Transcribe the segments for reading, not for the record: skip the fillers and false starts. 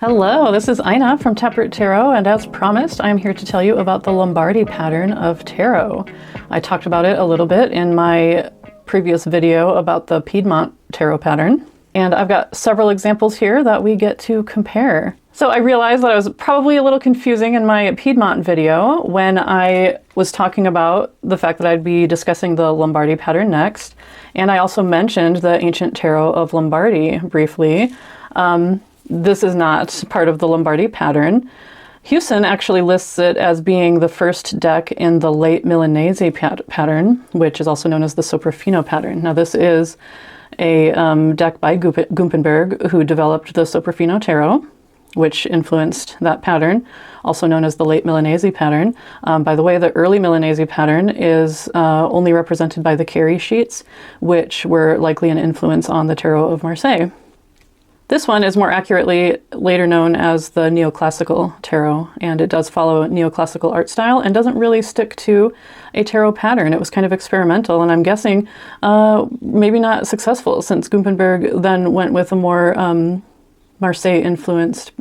Hello, this is Ina from Taproot Tarot, and as promised, I'm here to tell you about the Lombardy pattern of tarot. I talked about it a little bit in my previous video about the Piedmont tarot pattern, and I've got several examples here that we get to compare. So I realized that I was probably a little confusing in my Piedmont video when I was talking about the fact that I'd be discussing the Lombardy pattern next, and I also mentioned the ancient tarot of Lombardy briefly. This is not part of the Lombardy pattern. Hewson actually lists it as being the first deck in the late Milanese pattern, which is also known as the Sopraffino pattern. Now this is a deck by Gumpenberg, who developed the Sopraffino tarot, which influenced that pattern, also known as the late Milanese pattern. By the way, the early Milanese pattern is only represented by the Carey sheets, which were likely an influence on the tarot of Marseille. This one is more accurately later known as the neoclassical tarot, and it does follow neoclassical art style and doesn't really stick to a tarot pattern. It was kind of experimental, and I'm guessing maybe not successful, since Gumpenberg then went with a more Marseille-influenced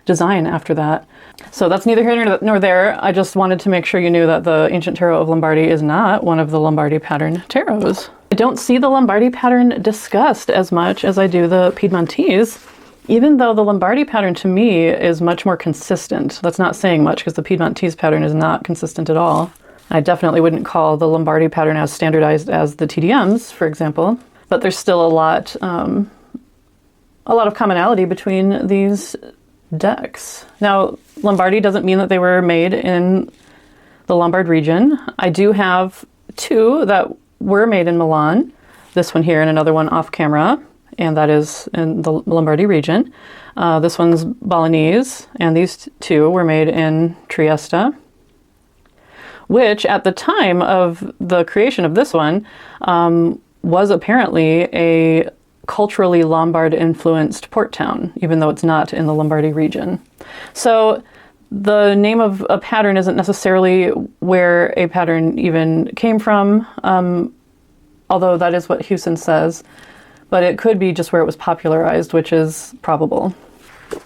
design after that. So that's neither here nor there. I just wanted to make sure you knew that the ancient tarot of Lombardy is not one of the Lombardy pattern tarots. I don't see the Lombardy pattern discussed as much as I do the Piedmontese, even though the Lombardy pattern to me is much more consistent. That's not saying much, because the Piedmontese pattern is not consistent at all. I definitely wouldn't call the Lombardy pattern as standardized as the TDMs, for example, but there's still a lot of commonality between these decks. Now, Lombardy doesn't mean that they were made in the Lombard region. I do have two that were made in Milan, this one here and another one off camera, and that is in the Lombardy region. This one's Bolognese, and these two were made in Trieste, which at the time of the creation of this one was apparently a culturally Lombard-influenced port town, even though it's not in the Lombardy region. So the name of a pattern isn't necessarily where a pattern even came from, although that is what Hewson says, but it could be just where it was popularized, which is probable.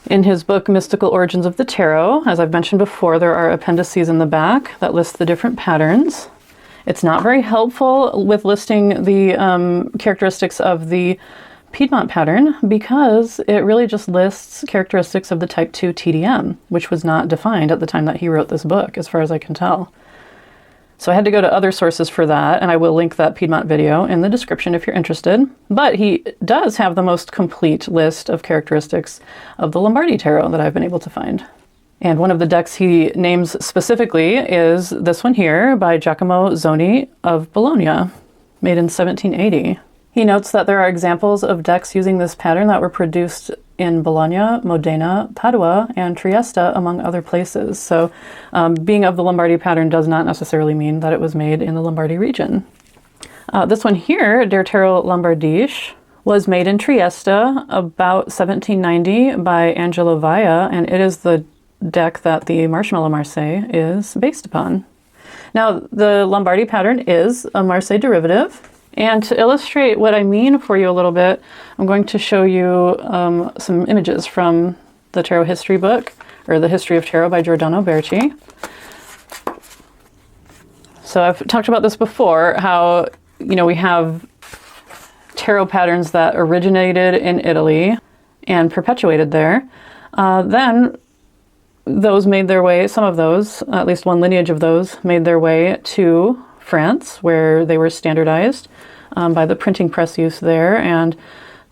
In his book, Mystical Origins of the Tarot, as I've mentioned before, there are appendices in the back that list the different patterns. It's not very helpful with listing the characteristics of the Piedmont pattern, because it really just lists characteristics of the type 2 TDM, which was not defined at the time that he wrote this book, as far as I can tell. So I had to go to other sources for that, and I will link that Piedmont video in the description if you're interested. But he does have the most complete list of characteristics of the Lombardy tarot that I've been able to find. And one of the decks he names specifically is this one here by Giacomo Zoni of Bologna, made in 1780. He notes that there are examples of decks using this pattern that were produced in Bologna, Modena, Padua, and Trieste, among other places. So being of the Lombardy pattern does not necessarily mean that it was made in the Lombardy region. This one here, Der Tarot Lombardische, was made in Trieste about 1790 by Angelo Vaia, and it is the deck that the Marshmallow Marseille is based upon. Now, the Lombardy pattern is a Marseille derivative. And to illustrate what I mean for you a little bit, I'm going to show you some images from the Tarot History book, or The History of Tarot by Giordano Berti. So I've talked about this before, how, we have tarot patterns that originated in Italy and perpetuated there. Then those made their way, some of those, at least one lineage of those, made their way to France, where they were standardized by the printing press use there, and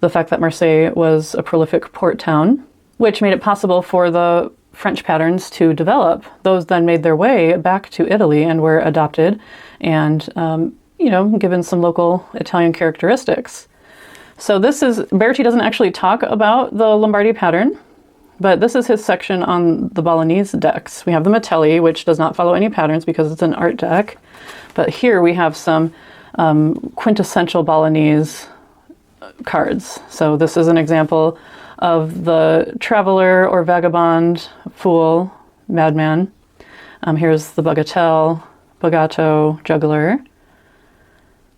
the fact that Marseille was a prolific port town, which made it possible for the French patterns to develop. Those then made their way back to Italy and were adopted and, given some local Italian characteristics. So Berti doesn't actually talk about the Lombardy pattern, but this is his section on the Bolognese decks. We have the Metelli, which does not follow any patterns because it's an art deck. But here we have some quintessential Bolognese cards. So this is an example of the traveler or vagabond, fool, madman. Here's the bagatelle, bagato, juggler.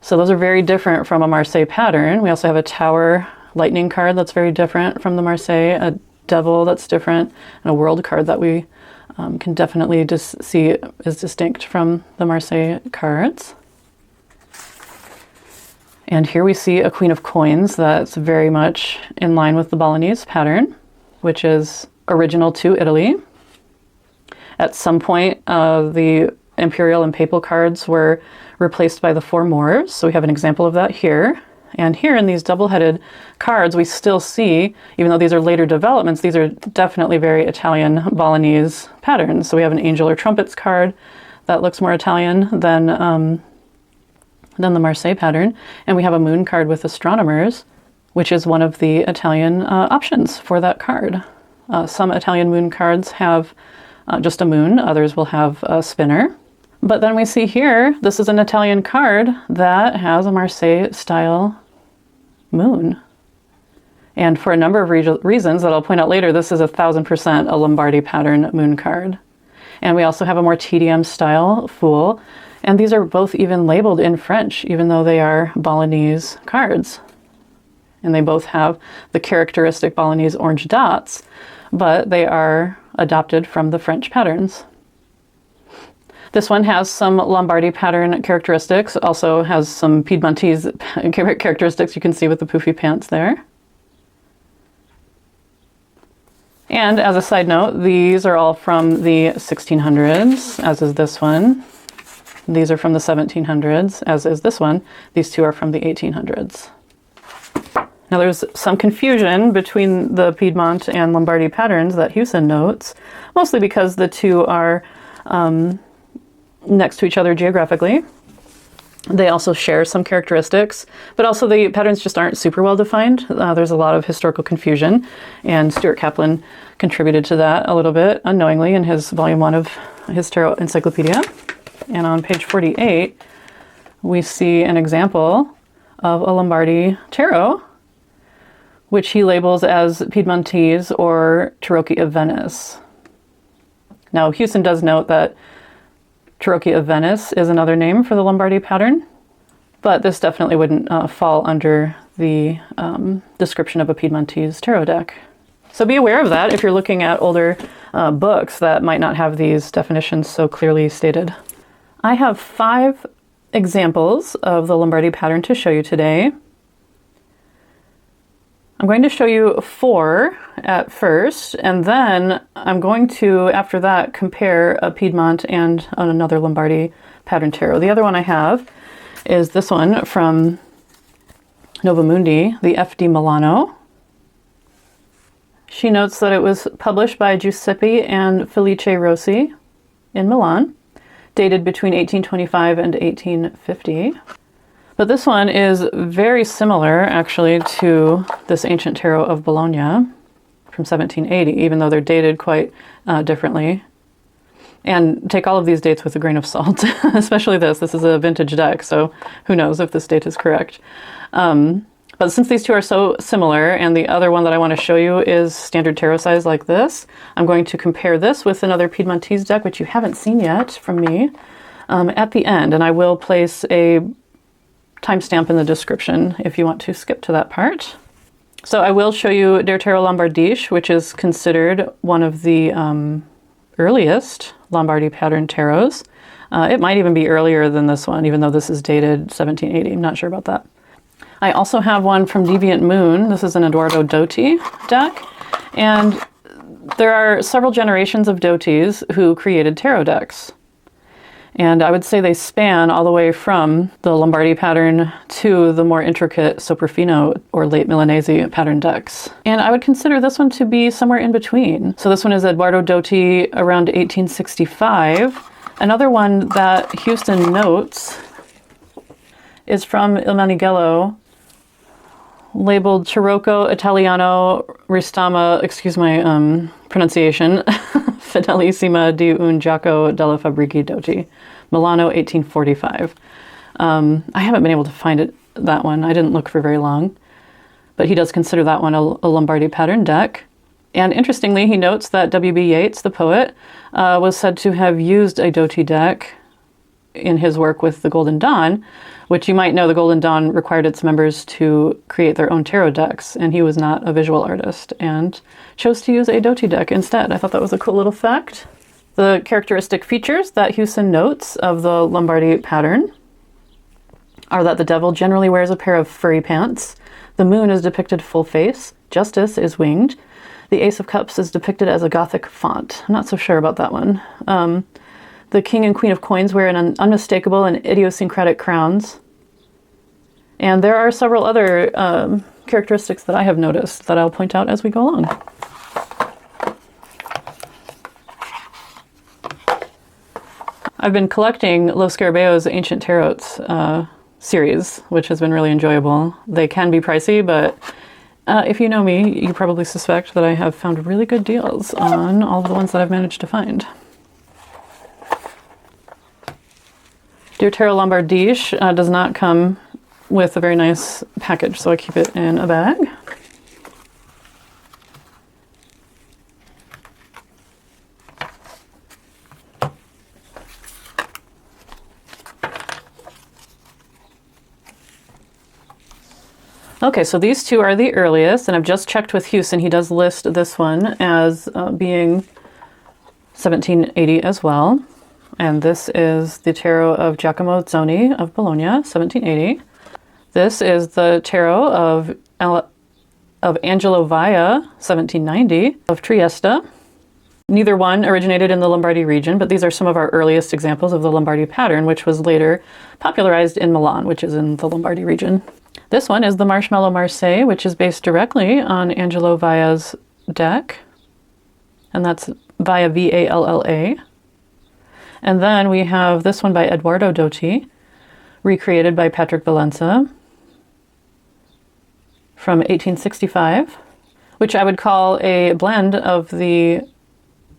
So those are very different from a Marseille pattern. We also have a tower lightning card that's very different from the Marseille, a devil that's different, and a world card that we can definitely just see is distinct from the Marseille cards. And here we see a Queen of Coins that's very much in line with the Bolognese pattern, which is original to Italy. At some point, the imperial and papal cards were replaced by the four Moors, so we have an example of that here. And here in these double-headed cards, we still see, even though these are later developments, these are definitely very Italian Bolognese patterns. So we have an angel or trumpets card that looks more Italian than the Marseille pattern. And we have a moon card with astronomers, which is one of the Italian options for that card. Some Italian moon cards have just a moon, others will have a spinner. But then we see here, this is an Italian card that has a Marseille-style moon. And for a number of reasons that I'll point out later, this is 1000% a Lombardy pattern moon card. And we also have a more TDM-style fool. And these are both even labeled in French, even though they are Bolognese cards. And they both have the characteristic Bolognese orange dots, but they are adopted from the French patterns. This one has some Lombardy pattern characteristics, also has some Piedmontese characteristics you can see with the poofy pants there. And as a side note, these are all from the 1600s, as is this one. These are from the 1700s, as is this one. These two are from the 1800s. Now there's some confusion between the Piedmont and Lombardy patterns that Hewson notes, mostly because the two are next to each other geographically. They also share some characteristics, but also the patterns just aren't super well defined. There's a lot of historical confusion, and Stuart Kaplan contributed to that a little bit unknowingly in his volume 1 of his tarot encyclopedia. And on page 48, we see an example of a Lombardy tarot, which he labels as Piedmontese or Tarocchi of Venice. Now, Hewson does note that Tarocchi of Venice is another name for the Lombardy pattern, but this definitely wouldn't fall under the description of a Piedmontese tarot deck. So be aware of that if you're looking at older books that might not have these definitions so clearly stated. I have 5 examples of the Lombardy pattern to show you today. I'm going to show you 4 at first, and then I'm going to, after that, compare a Piedmont and another Lombardy pattern tarot. The other one I have is this one from Mundi, the FD Milano. She notes that it was published by Giuseppe and Felice Rossi in Milan, dated between 1825 and 1850. But this one is very similar, actually, to this ancient tarot of Bologna from 1780, even though they're dated quite differently. And take all of these dates with a grain of salt, especially this. This is a vintage deck, so who knows if this date is correct. But since these two are so similar, and the other one that I want to show you is standard tarot size like this, I'm going to compare this with another Piedmontese deck, which you haven't seen yet from me, at the end. And I will place a timestamp in the description if you want to skip to that part. So I will show you Der Tarot Lombardische, which is considered one of the earliest Lombardy pattern tarots. It might even be earlier than this one, even though this is dated 1780. I'm not sure about that. I also have one from Deviant Moon. This is an Edoardo Dotti deck. And there are several generations of Dottis who created tarot decks. And I would say they span all the way from the Lombardy pattern to the more intricate Sopraffino or late Milanese pattern decks. And I would consider this one to be somewhere in between. So this one is Edoardo Dotti around 1865. Another one that Hewson notes is from Il Manighello, labeled Tarocco Italiano Ristama, excuse my pronunciation, Fidelissima di un Giacomo della Fabbrici Dotti, Milano 1845. I haven't been able to find that one. I didn't look for very long, but he does consider that one a Lombardy pattern deck. And interestingly, he notes that W.B. Yeats, the poet, was said to have used a Dotti deck in his work with the Golden Dawn, which you might know the Golden Dawn required its members to create their own tarot decks, and he was not a visual artist and chose to use a Dotti deck instead. I thought that was a cool little fact. The characteristic features that Hewson notes of the Lombardy pattern are that the devil generally wears a pair of furry pants, the moon is depicted full face, justice is winged, the Ace of Cups is depicted as a Gothic font. I'm not so sure about that one. The King and Queen of Coins wear an unmistakable and idiosyncratic crowns. And there are several other characteristics that I have noticed that I'll point out as we go along. I've been collecting Lo Scarabeo's Ancient Tarots series, which has been really enjoyable. They can be pricey, but if you know me, you probably suspect that I have found really good deals on all of the ones that I've managed to find. Dear Tarot Lombardische does not come with a very nice package, so I keep it in a bag. Okay, so these two are the earliest, and I've just checked with Hewson. He does list this one as being 1780 as well. And this is the tarot of Giacomo Zoni of Bologna, 1780. This is the tarot of Angelo Vaia, 1790, of Trieste. Neither one originated in the Lombardy region, but these are some of our earliest examples of the Lombardy pattern, which was later popularized in Milan, which is in the Lombardy region. This one is the Marshmallow Marseille, which is based directly on Angelo Vaia's deck, and that's Vaia, V-A-L-L-A. And then we have this one by Edoardo Dotti, recreated by Patrick Valenza from 1865, which I would call a blend of the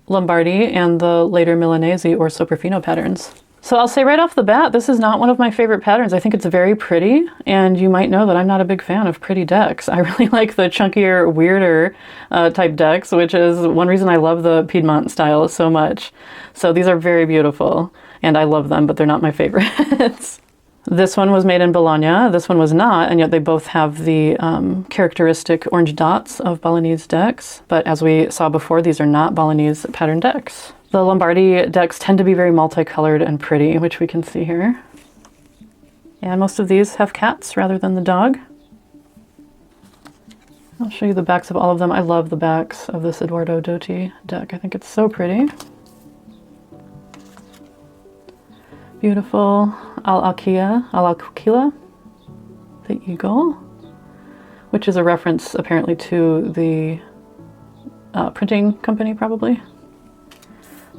Lombardy and the later Milanese or Sopraffino patterns. So I'll say right off the bat, this is not one of my favorite patterns. I think it's very pretty, and you might know that I'm not a big fan of pretty decks. I really like the chunkier, weirder type decks, which is one reason I love the Piedmont style so much. So these are very beautiful, and I love them, but they're not my favorites. This one was made in Bologna, this one was not, and yet they both have the characteristic orange dots of Bolognese decks. But as we saw before, these are not Bolognese pattern decks. The Lombardy decks tend to be very multicolored and pretty, which we can see here. And most of these have cats rather than the dog. I'll show you the backs of all of them. I love the backs of this Edoardo Dotti deck. I think it's so pretty. Beautiful Al-Aquila, the eagle, which is a reference apparently to the printing company, probably.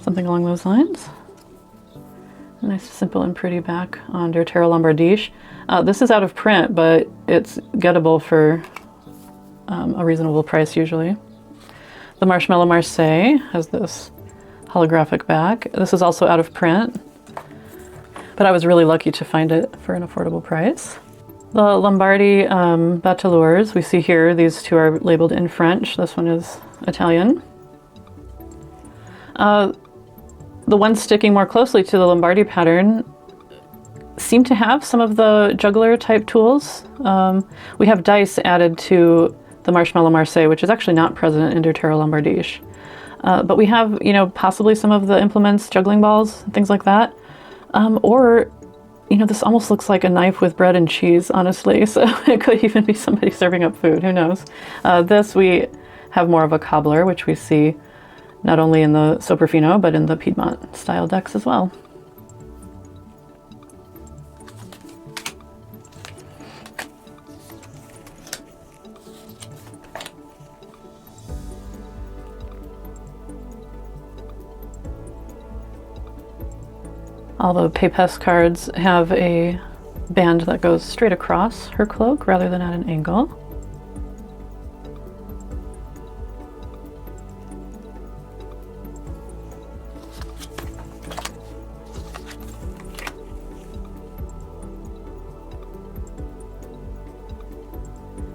Something along those lines. A nice, simple, and pretty back on Der Tarot Lombardische. This is out of print, but it's gettable for a reasonable price usually. The Marshmallow Marseille has this holographic back. This is also out of print, but I was really lucky to find it for an affordable price. The Lombardy Bateleurs, we see here, these two are labeled in French. This one is Italian. The ones sticking more closely to the Lombardy pattern seem to have some of the juggler type tools. We have dice added to the Marshmallow Marseille, which is actually not present in Der Tarot Lombardische. But we have, possibly some of the implements, juggling balls, things like that. Or, this almost looks like a knife with bread and cheese, honestly. So it could even be somebody serving up food, who knows? This, we have more of a cobbler, which we see not only in the Sopraffino, but in the Piedmont style decks as well. All the Pépesse cards have a band that goes straight across her cloak rather than at an angle.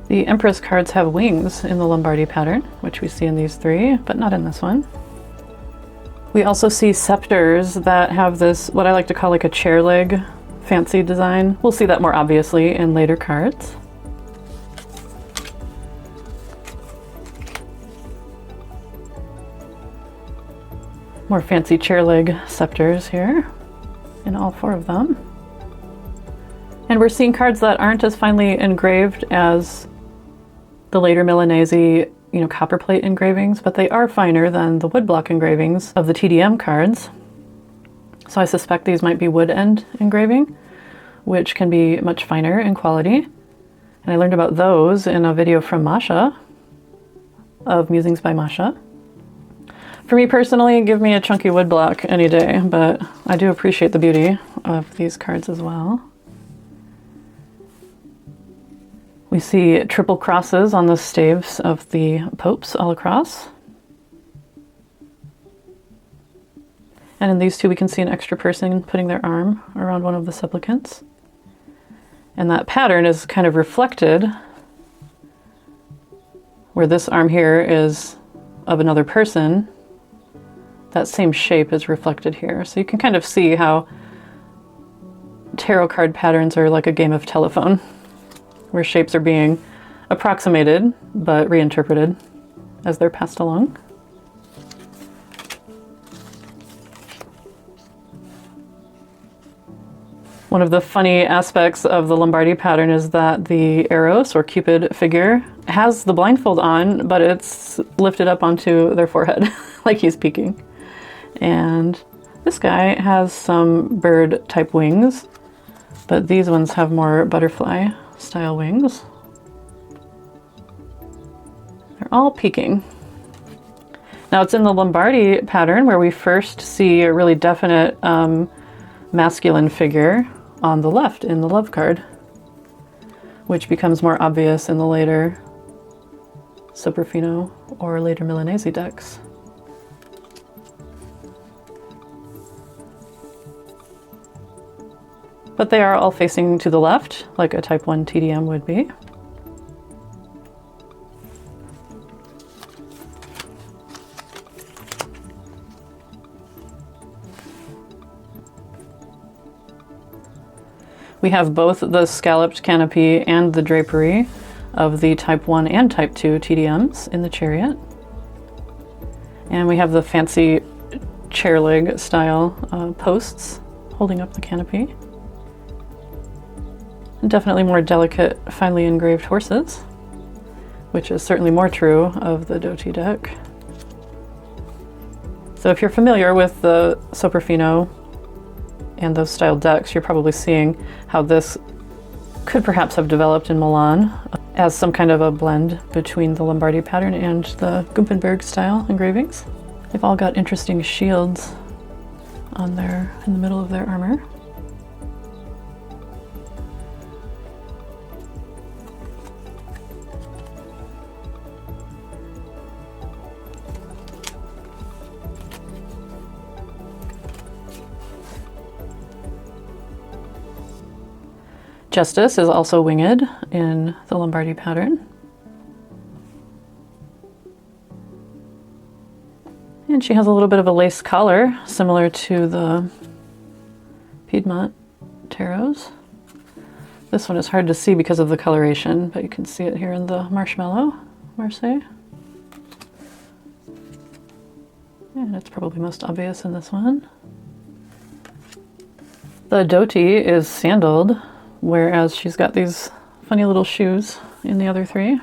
The Empress cards have wings in the Lombardy pattern, which we see in these three, but not in this one. We also see scepters that have this, what I like to call like a chair leg fancy design. We'll see that more obviously in later cards. More fancy chair leg scepters here in all 4 of them. And we're seeing cards that aren't as finely engraved as the later Milanese, you know, copperplate engravings, but they are finer than the woodblock engravings of the TDM cards. So I suspect these might be wood end engraving, which can be much finer in quality. And I learned about those in a video from Masha, of Musings by Masha. For me personally, give me a chunky woodblock any day, but I do appreciate the beauty of these cards as well. We see triple crosses on the staves of the popes all across. And in these 2, we can see an extra person putting their arm around one of the supplicants. And that pattern is kind of reflected where this arm here is of another person. That same shape is reflected here. So you can kind of see how tarot card patterns are like a game of telephone, where shapes are being approximated but reinterpreted as they're passed along. One of the funny aspects of the Lombardi pattern is that the Eros or Cupid figure has the blindfold on, but it's lifted up onto their forehead like he's peeking. And this guy has some bird type wings, but these ones have more butterfly style wings. They're all peeking. Now it's in the Lombardi pattern where we first see a really definite masculine figure on the left in the love card, which becomes more obvious in the later Soprafino or later Milanese decks. But they are all facing to the left, like a Type 1 TDM would be. We have both the scalloped canopy and the drapery of the Type 1 and Type 2 TDMs in the chariot. And we have the fancy chair leg style posts holding up the canopy. And definitely more delicate, finely engraved horses, which is certainly more true of the Dotti deck. So if you're familiar with the Soprafino and those style decks, you're probably seeing how this could perhaps have developed in Milan as some kind of a blend between the Lombardi pattern and the Gumpenberg style engravings. They've all got interesting shields on there in the middle of their armor. Justice is also winged in the Lombardi pattern. And she has a little bit of a lace collar, similar to the Piedmont tarots. This one is hard to see because of the coloration, but you can see it here in the Marshmallow, Marseille. And it's probably most obvious in this one. The Dotti is sandaled, whereas she's got these funny little shoes in the other 3.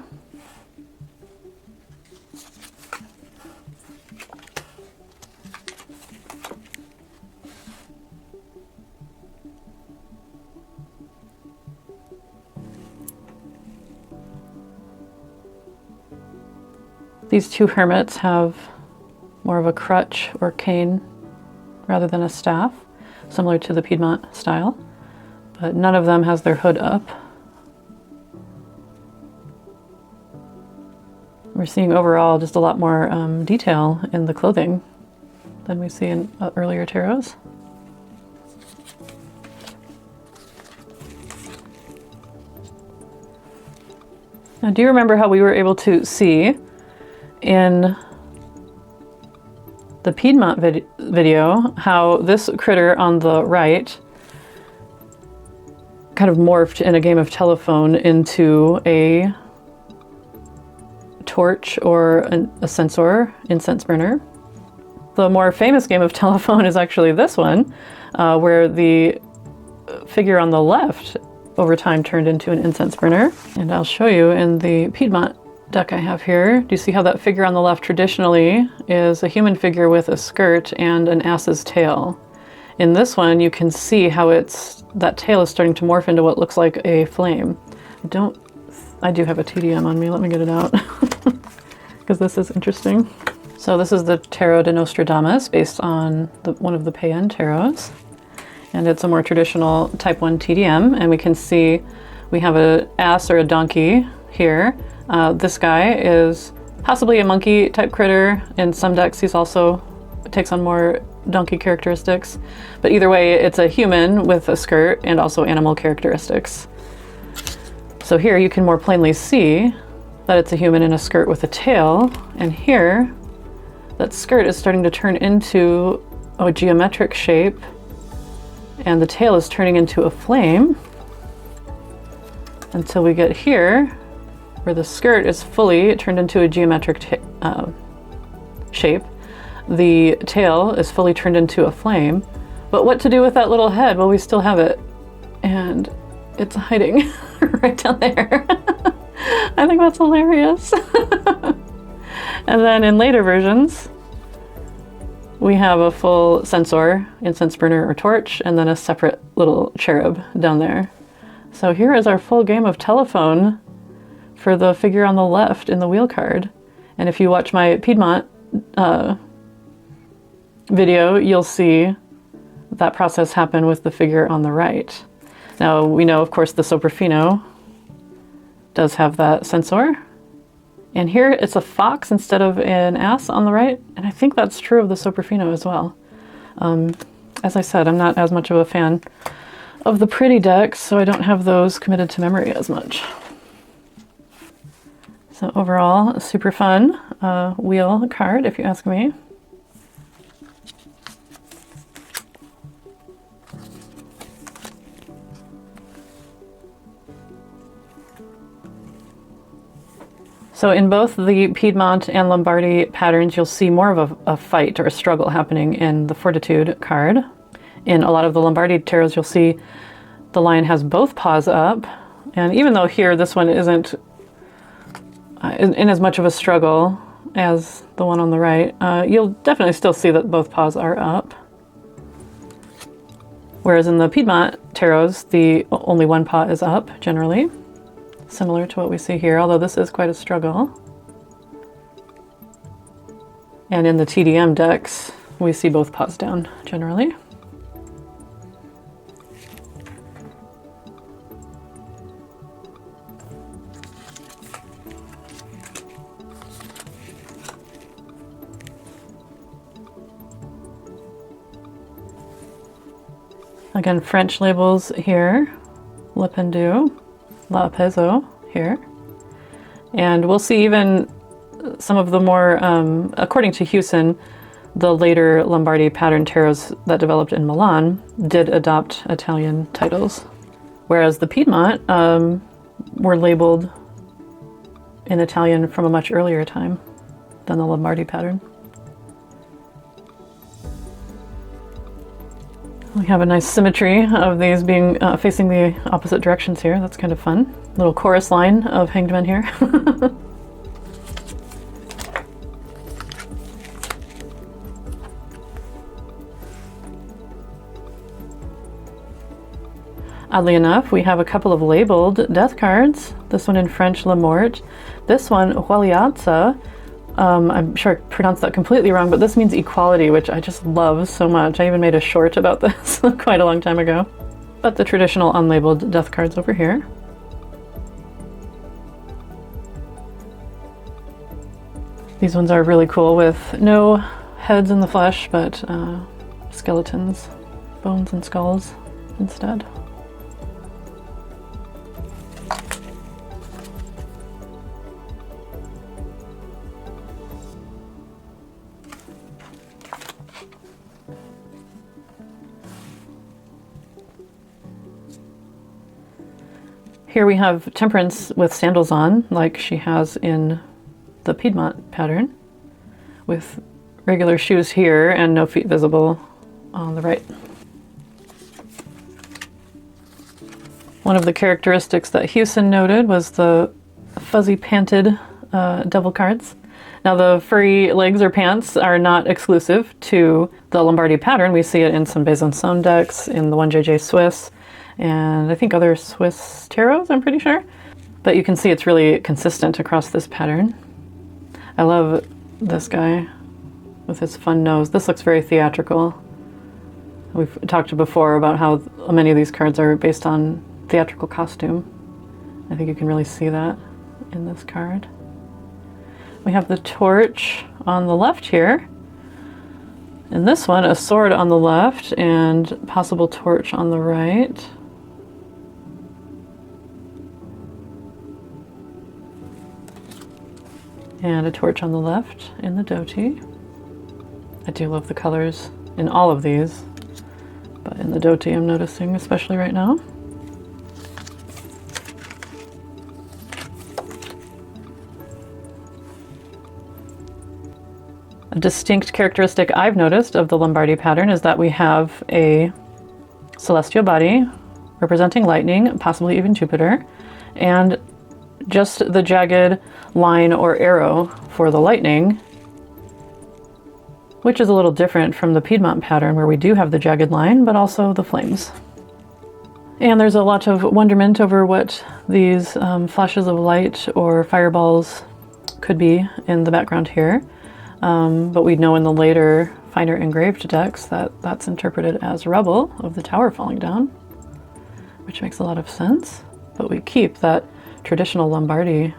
These 2 hermits have more of a crutch or cane rather than a staff, similar to the Piedmont style. But none of them has their hood up. We're seeing overall just a lot more detail in the clothing than we see in earlier tarots. Now, do you remember how we were able to see in the Piedmont video, how this critter on the right kind of morphed in a game of telephone into a torch or a censer, incense burner. The more famous game of telephone is actually this one, where the figure on the left over time turned into an incense burner. And I'll show you in the Piedmont deck I have here. Do you see how that figure on the left traditionally is a human figure with a skirt and an ass's tail? In this one, you can see how that tail is starting to morph into what looks like a flame. I do have a TDM on me. Let me get it out because this is interesting. So this is the Tarot de Nostradamus based on one of the Payen tarots. And it's a more traditional type 1 TDM. And we can see we have an ass or a donkey here. This guy is possibly a monkey type critter. In some decks, he's also takes on more donkey characteristics. But either way, it's a human with a skirt and also animal characteristics. So here you can more plainly see that it's a human in a skirt with a tail. And here, that skirt is starting to turn into a geometric shape, and the tail is turning into a flame until we get here, where the skirt is fully turned into a geometric shape. The tail is fully turned into a flame. But what to do with that little head? Well, we still have it, and it's hiding right down there. I think that's hilarious. And then in later versions, we have a full censer, incense burner, or torch, and then a separate little cherub down there. So here is our full game of telephone for the figure on the left in the wheel card. And if you watch my Piedmont video, you'll see that process happen with the figure on the right. Now, we know, of course, the Soprafino does have that censer. And here it's a fox instead of an ass on the right. And I think that's true of the Soprafino as well. As I said, I'm not as much of a fan of the pretty decks, so I don't have those committed to memory as much. So overall, a super fun wheel card, if you ask me. So in both the Piedmont and Lombardy patterns, you'll see more of a fight or a struggle happening in the Fortitude card. In a lot of the Lombardy tarots, you'll see the lion has both paws up. And even though here this one isn't in as much of a struggle as the one on the right, you'll definitely still see that both paws are up. Whereas in the Piedmont tarots, the only one paw is up, generally. Similar to what we see here, although this is quite a struggle. And in the TDM decks, we see both paws down, generally. Again, French labels here, Le Pendu, La Peso here. And we'll see even some of the more, according to Hewson, the later Lombardy pattern tarots that developed in Milan did adopt Italian titles. Whereas the Piedmont were labeled in Italian from a much earlier time than the Lombardy pattern. We have a nice symmetry of these being facing the opposite directions here. That's kind of fun. Little chorus line of hanged men here. Oddly enough, we have a couple of labeled death cards. This one in French, La Mort. This one, Hualiazza. I'm sure I pronounced that completely wrong, but this means equality, which I just love so much. I even made a short about this quite a long time ago. But the traditional unlabeled death cards over here. These ones are really cool with no heads in the flesh, but skeletons, bones and skulls instead. Here we have Temperance with sandals on, like she has in the Piedmont pattern, with regular shoes here and no feet visible on the right. One of the characteristics that Hewson noted was the fuzzy panted devil cards. Now the furry legs or pants are not exclusive to the Lombardy pattern. We see it in some Besançon decks, in the 1JJ Swiss, and I think other Swiss tarots, I'm pretty sure. But you can see it's really consistent across this pattern. I love this guy with his fun nose. This looks very theatrical. We've talked before about how many of these cards are based on theatrical costume. I think you can really see that in this card. We have the torch on the left here. In this one, a sword on the left and possible torch on the right. And a torch on the left in the Dotti. I do love the colors in all of these, but in the Dotti I'm noticing especially right now. A distinct characteristic I've noticed of the Lombardy pattern is that we have a celestial body representing lightning, possibly even Jupiter, and just the jagged line or arrow for the lightning, which is a little different from the Piedmont pattern where we do have the jagged line, but also the flames. And there's a lot of wonderment over what these flashes of light or fireballs could be in the background here. But we know in the later, finer engraved decks that that's interpreted as rubble of the tower falling down, which makes a lot of sense. But we keep that traditional Lombardy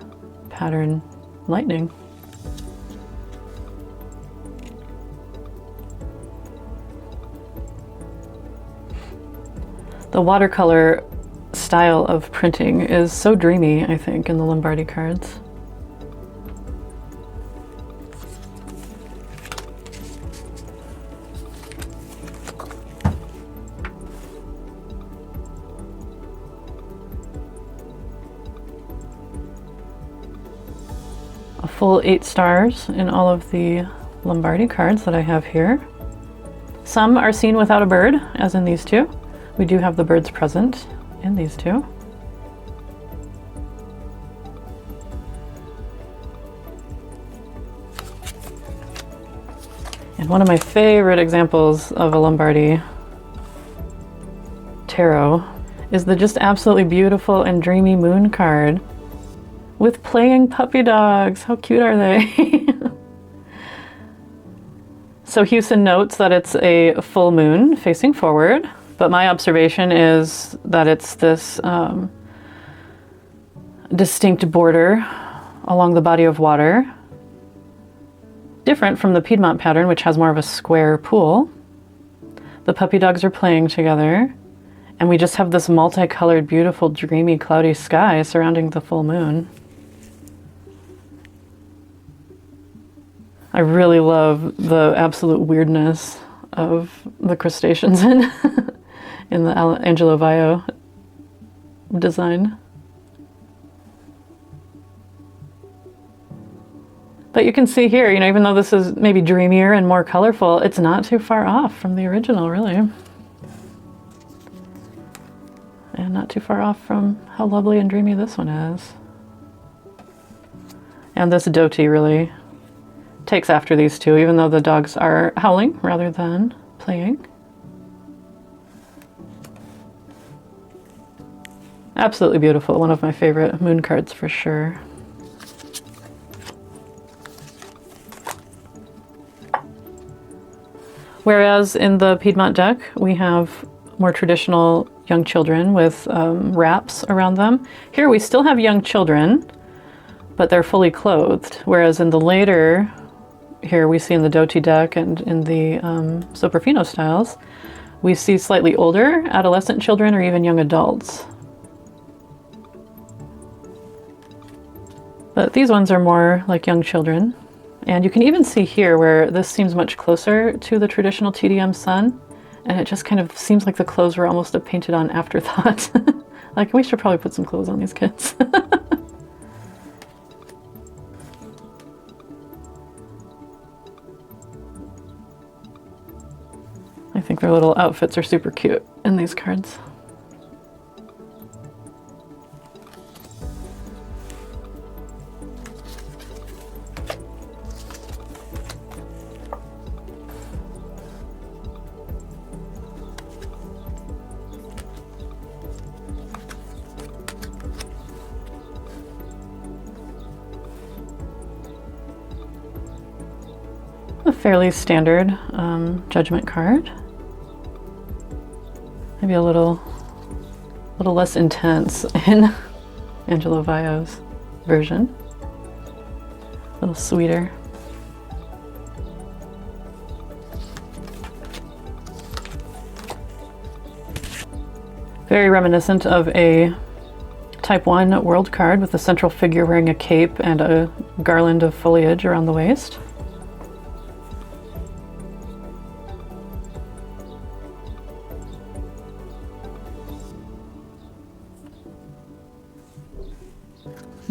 pattern lightning. The watercolor style of printing is so dreamy, I think, in the Lombardy cards. A full 8 stars in all of the Lombardy cards that I have here. Some are seen without a bird, as in these two. We do have the birds present in these two. And one of my favorite examples of a Lombardy tarot is the just absolutely beautiful and dreamy moon card with playing puppy dogs. How cute are they? So Hewson notes that it's a full moon facing forward, but my observation is that it's this distinct border along the body of water, different from the Piedmont pattern, which has more of a square pool. The puppy dogs are playing together, and we just have this multicolored, beautiful, dreamy, cloudy sky surrounding the full moon. I really love the absolute weirdness of the crustaceans in the Angelo Vaio design. But you can see here, you know, even though this is maybe dreamier and more colorful, it's not too far off from the original, really. And not too far off from how lovely and dreamy this one is. And this Dotti really takes after these two, even though the dogs are howling rather than playing. Absolutely beautiful. One of my favorite moon cards for sure. Whereas in the Piedmont deck, we have more traditional young children with wraps around them. Here we still have young children, but they're fully clothed. Whereas in the later, here we see in the Dotti deck and in the Sopraffino styles, we see slightly older adolescent children or even young adults. But these ones are more like young children. And you can even see here where this seems much closer to the traditional TDM sun, and it just kind of seems like the clothes were almost a painted on afterthought. Like, we should probably put some clothes on these kids. I think their little outfits are super cute in these cards. A fairly standard judgment card. Maybe a little less intense in Angelo Vaio's version. A little sweeter. Very reminiscent of a Type 1 world card with the central figure wearing a cape and a garland of foliage around the waist.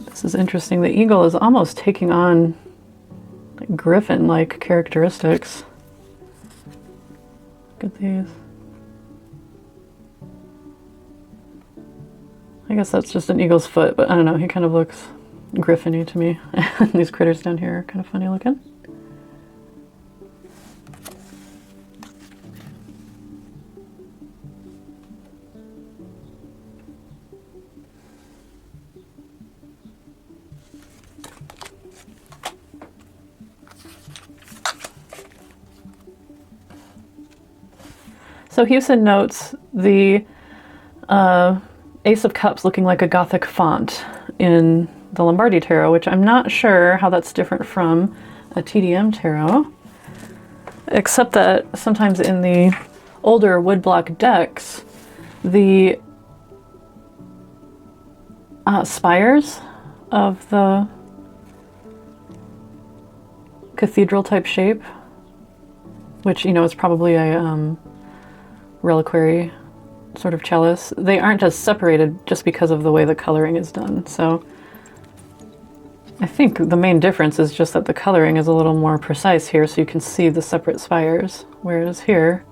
This is interesting. The eagle is almost taking on griffin-like characteristics. Look at these. I guess that's just an eagle's foot, but I don't know, he kind of looks griffin-y to me. These critters down here are kind of funny looking. So Hewson notes the Ace of Cups looking like a Gothic font in the Lombardy tarot, which I'm not sure how that's different from a TDM tarot, except that sometimes in the older woodblock decks, the spires of the cathedral type shape, which, you know, is probably a reliquary sort of chalice, they aren't as separated just because of the way the coloring is done. So I think the main difference is just that the coloring is a little more precise here, so you can see the separate spires, whereas here,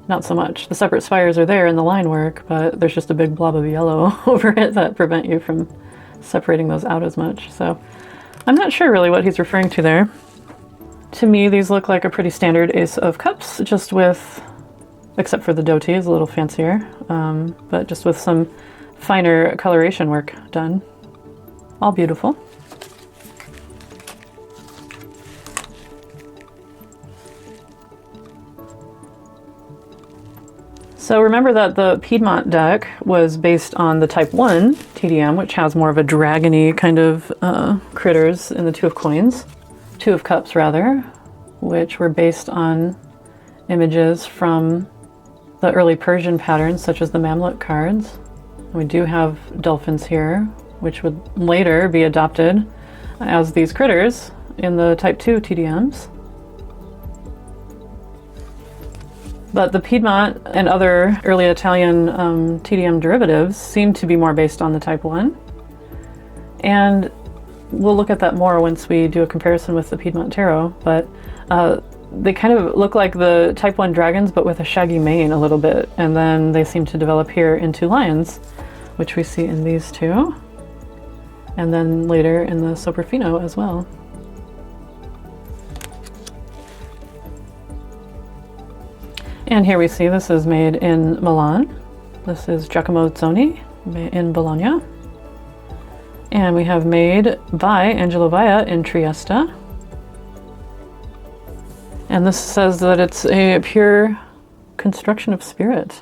not so much. The separate spires are there in the line work, but there's just a big blob of yellow over it that prevent you from separating those out as much. So I'm not sure really what he's referring to there. To me, these look like a pretty standard Ace of Cups, just with, except for the Dotti is a little fancier, but just with some finer coloration work done. All beautiful. So remember that the Piedmont deck was based on the Type 1 TDM, which has more of a dragony kind of critters in the Two of Coins. Two of Cups, rather, which were based on images from the early Persian patterns, such as the Mamluk cards. We do have dolphins here, which would later be adopted as these critters in the Type 2 TDMs. But the Piedmont and other early Italian TDM derivatives seem to be more based on the Type 1. And we'll look at that more once we do a comparison with the Piedmont Tarot, but they kind of look like the Type 1 dragons, but with a shaggy mane a little bit. And then they seem to develop here into lions, which we see in these two. And then later in the Soprafino as well. And here we see this is made in Milan. This is Giacomo Zoni in Bologna. And we have made by Angelo Vaia in Trieste. And this says that it's a pure construction of spirit.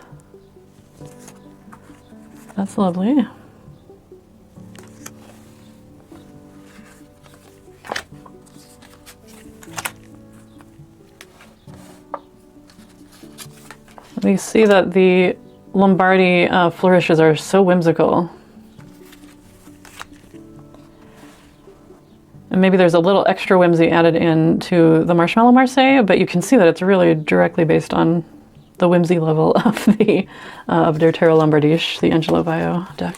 That's lovely. We see that the Lombardy flourishes are so whimsical. And maybe there's a little extra whimsy added in to the Marshmallow Marseille, but you can see that it's really directly based on the whimsy level of the of Der Tarot Lombardische, the Angelo Bio deck.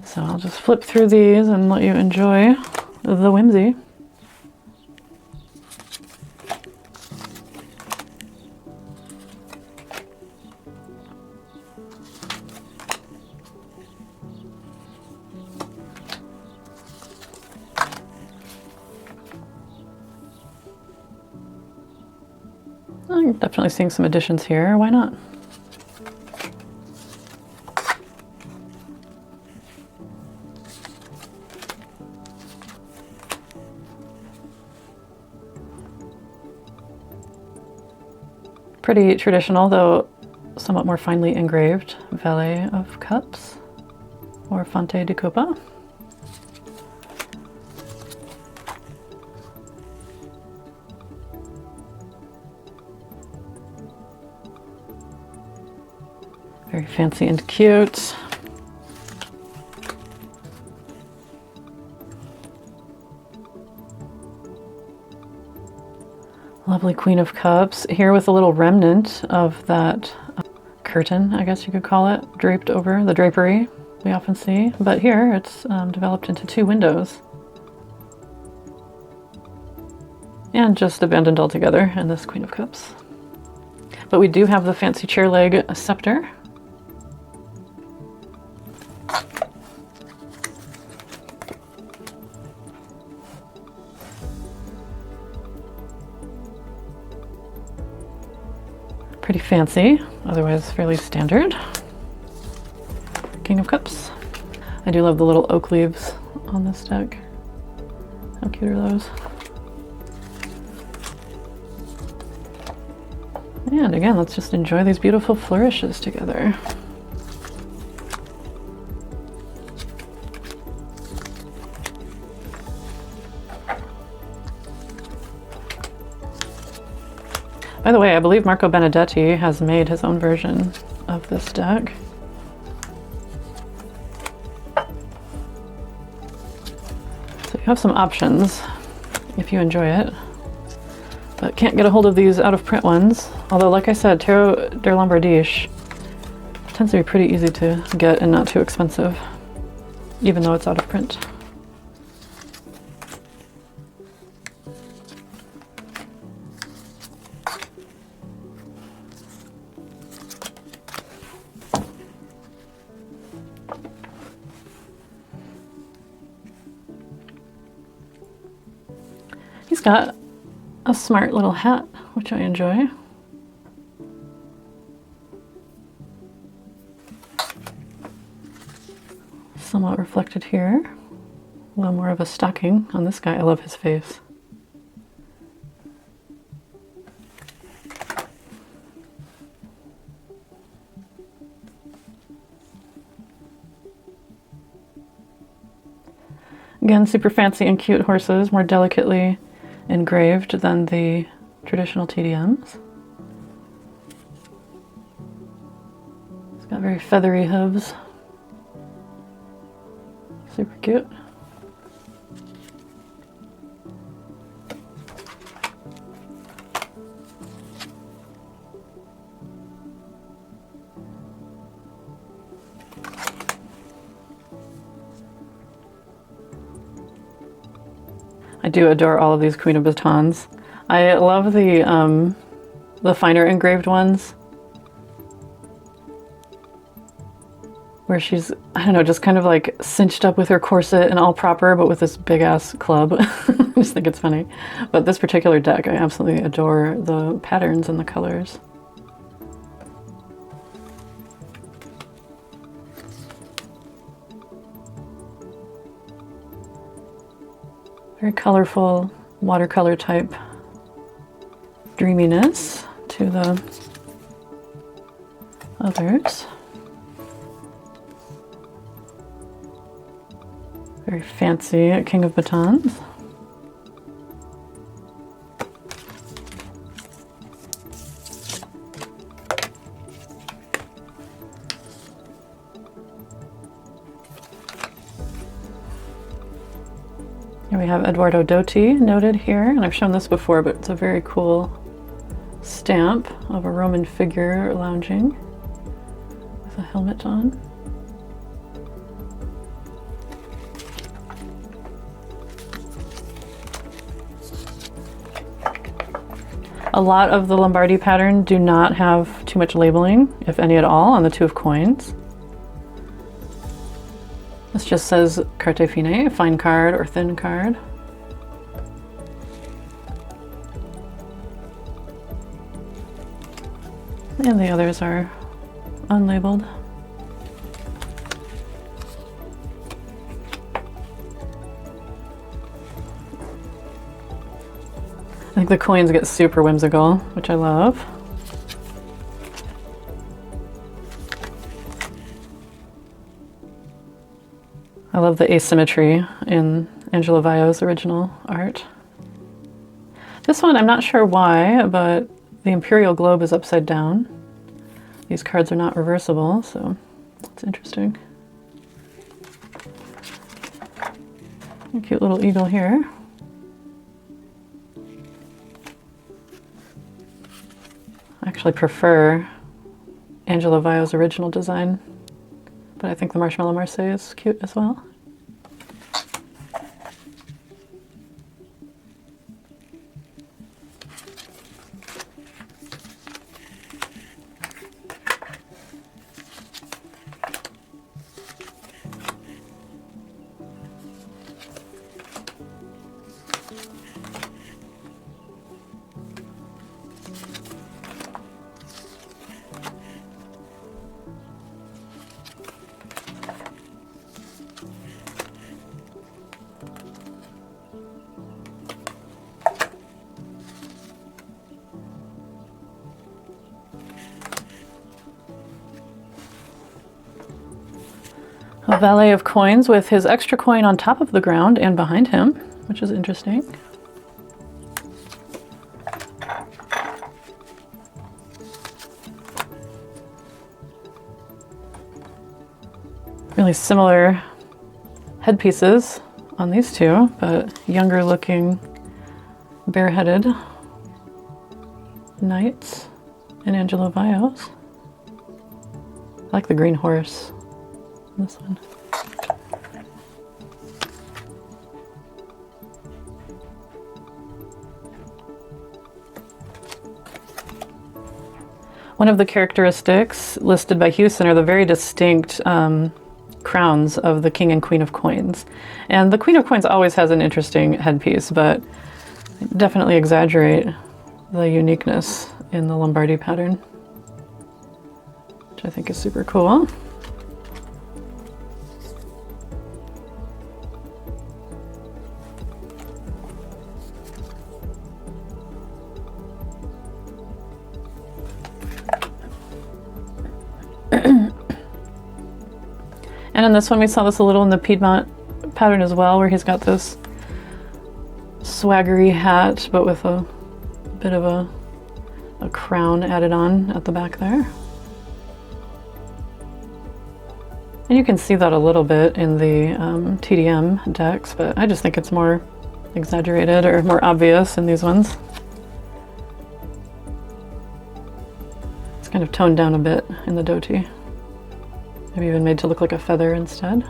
So I'll just flip through these and let you enjoy the whimsy. I'm definitely seeing some additions here. Why not? Pretty traditional, though somewhat more finely engraved. Valet of Cups or Fonte di Coppa. Very fancy and cute. Lovely Queen of Cups, here with a little remnant of that curtain, I guess you could call it, draped over the drapery we often see. But here it's developed into 2 windows. And just abandoned altogether in this Queen of Cups. But we do have the fancy chair leg scepter. Pretty fancy, otherwise fairly standard. King of Cups. I do love the little oak leaves on this deck. How cute are those? And again, let's just enjoy these beautiful flourishes together. By the way, I believe Marco Benedetti has made his own version of this deck. So you have some options if you enjoy it, but can't get a hold of these out of print ones. Although, like I said, Tarot der Lombardische tends to be pretty easy to get and not too expensive, even though it's out of print. He's got a smart little hat, which I enjoy. Somewhat reflected here. A little more of a stocking on this guy. I love his face. Again, super fancy and cute horses, more delicately engraved than the traditional TDMs. It's got very feathery hooves. Super cute. I do adore all of these Queen of Batons. I love the finer engraved ones, where she's, I don't know, just kind of like cinched up with her corset and all proper, but with this big ass club. I just think it's funny. But this particular deck, I absolutely adore the patterns and the colors. Very colorful, watercolor type dreaminess to the others. Very fancy King of Batons. Here we have Edoardo Dotti noted here, and I've shown this before, but it's a very cool stamp of a Roman figure lounging with a helmet on. A lot of the Lombardy pattern do not have too much labeling, if any at all, on the two of coins. This just says carte fine, fine card or thin card. And the others are unlabeled. I think the coins get super whimsical, which I love. I love the asymmetry in Angelo Vaio's original art. This one, I'm not sure why, but the imperial globe is upside down. These cards are not reversible, so it's interesting. A cute little eagle here. I actually prefer Angelo Vaio's original design, but I think the Marshmallow Marseille is cute as well. A valet of coins with his extra coin on top of the ground and behind him, which is interesting. Really similar headpieces on these two, but younger looking bareheaded knights in Angelo Vaio's. I like the green horse. This one. One of the characteristics listed by Hewson are the very distinct crowns of the King and Queen of Coins. And the Queen of Coins always has an interesting headpiece, but definitely exaggerate the uniqueness in the Lombardy pattern, which I think is super cool. And in this one, we saw this a little in the Piedmont pattern as well, where he's got this swaggery hat, but with a bit of a crown added on at the back there. And you can see that a little bit in the TDM decks, but I just think it's more exaggerated or more obvious in these ones. It's kind of toned down a bit in the Dotti. Maybe even made to look like a feather instead.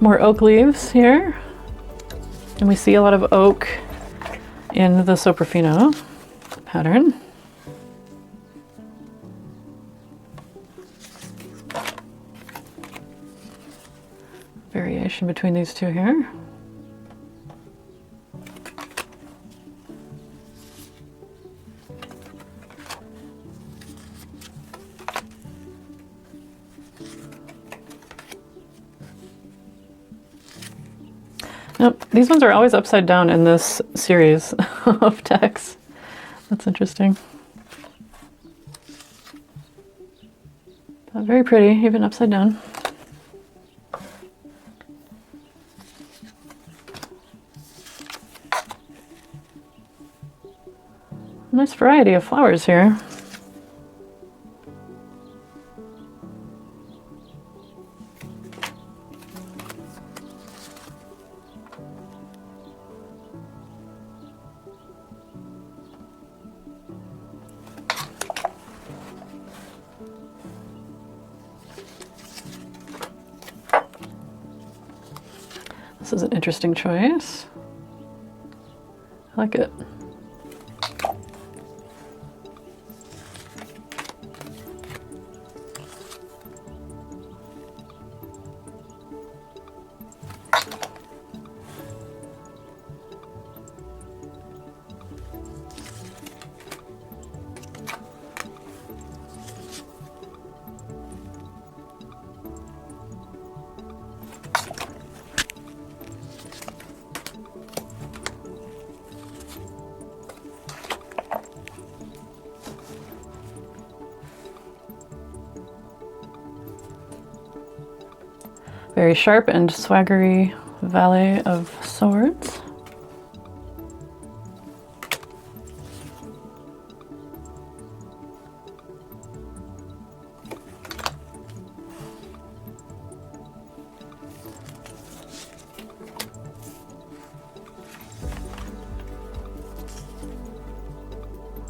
More oak leaves here. And we see a lot of oak in the Soprafino pattern. Variation between these two here. Nope, these ones are always upside down in this series of decks. That's interesting. But very pretty, even upside down. Nice variety of flowers here. This is an interesting choice. I like it. Very sharp and swaggery valet of swords.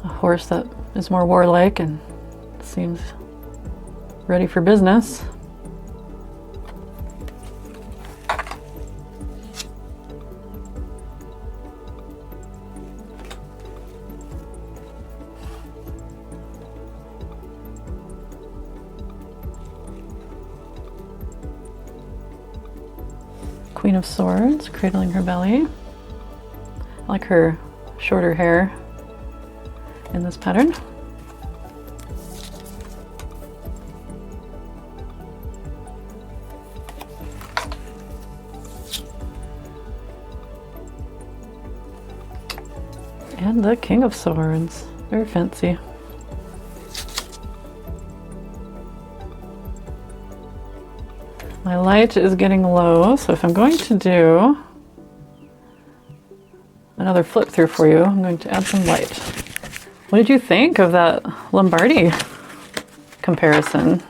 A horse that is more warlike and seems ready for business. Queen of Swords, cradling her belly. I like her shorter hair in this pattern. And the King of Swords, very fancy. My light is getting low, so if I'm going to do another flip through for you, I'm going to add some light. What did you think of that Lombardy comparison?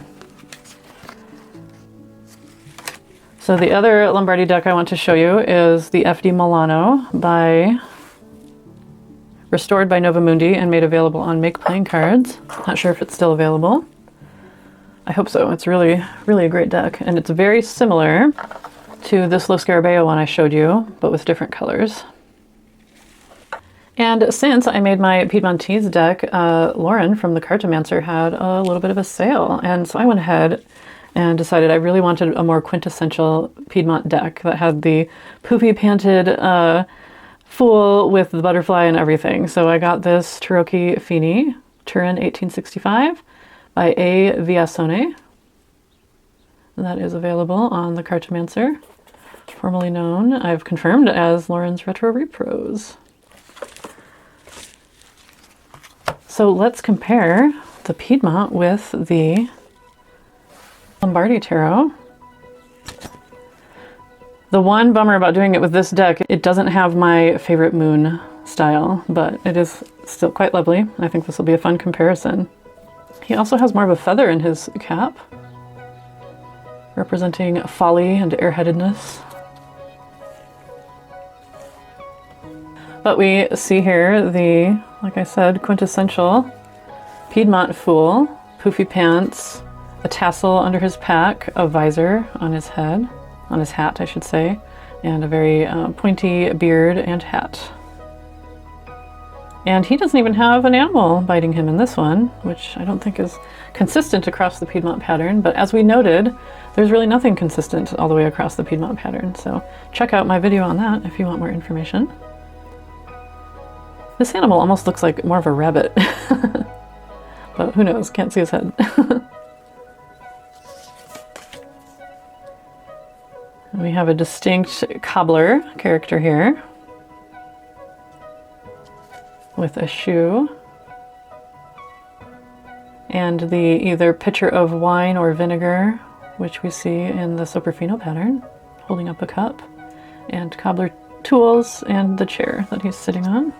So the other Lombardy deck I want to show you is the FD Milano restored by Mundi and made available on Make Playing Cards. Not sure if it's still available. I hope so. It's really, really a great deck. And it's very similar to this Scarabeo one I showed you, but with different colors. And since I made my Piedmontese deck, Lauren from the Cartomancer had a little bit of a sale. And so I went ahead and decided I really wanted a more quintessential Piedmont deck that had the poofy panted fool with the butterfly and everything. So I got this Tarocchi Fini, Turin 1865. By A. Viassone. That is available on the Cartomancer, formerly known, I've confirmed, as Lauren's Retro Repros. So let's compare the Piedmont with the Lombardy Tarot. The one bummer about doing it with this deck, it doesn't have my favorite moon style, but it is still quite lovely. I think this will be a fun comparison. He also has more of a feather in his cap, representing folly and airheadedness. But we see here the, like I said, quintessential Piedmont fool, poofy pants, a tassel under his pack, a visor on his head, on his hat I should say, and a very pointy beard and hat. And he doesn't even have an animal biting him in this one, which I don't think is consistent across the Piedmont pattern. But as we noted, there's really nothing consistent all the way across the Piedmont pattern. So check out my video on that if you want more information. This animal almost looks like more of a rabbit. But who knows, can't see his head. We have a distinct cobbler character here, with a shoe, and the either pitcher of wine or vinegar, which we see in the Soprafino pattern, holding up a cup, and cobbler tools, and the chair that he's sitting on.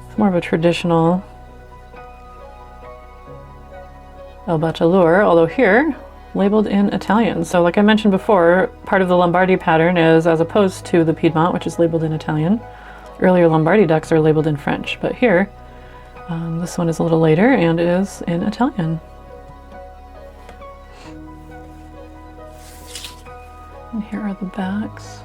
It's more of a traditional El Battelleur, although here, labeled in Italian. So like I mentioned before, part of the Lombardy pattern is, as opposed to the Piedmont, which is labeled in Italian, earlier Lombardy decks are labeled in French, but here, this one is a little later and is in Italian. And here are the backs.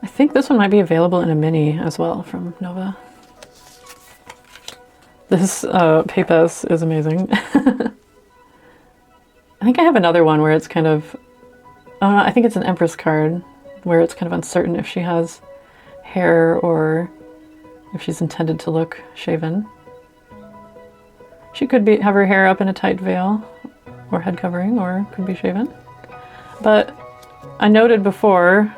I think this one might be available in a mini as well from Nova. This papers is amazing. I think I have another one where it's kind of, I think it's an Empress card where it's kind of uncertain if she has hair or if she's intended to look shaven. She could have her hair up in a tight veil or head covering, or could be shaven. But I noted before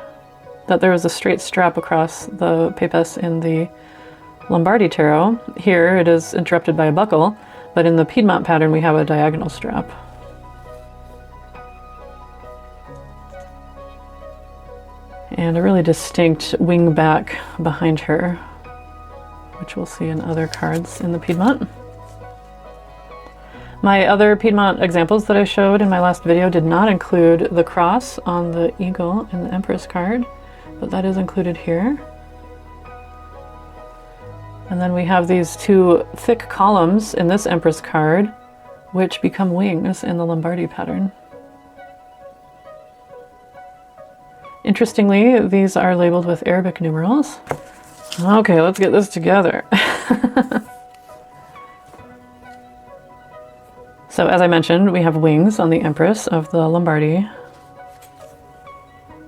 that there was a straight strap across the papes in the Lombardy tarot. Here it is interrupted by a buckle, but in the Piedmont pattern we have a diagonal strap. And a really distinct wing back behind her, which we'll see in other cards in the Piedmont. My other Piedmont examples that I showed in my last video did not include the cross on the eagle in the Empress card, but that is included here. And then we have these two thick columns in this Empress card, which become wings in the Lombardy pattern. Interestingly, these are labeled with Arabic numerals. Okay, let's get this together. So as I mentioned, we have wings on the Empress of the Lombardy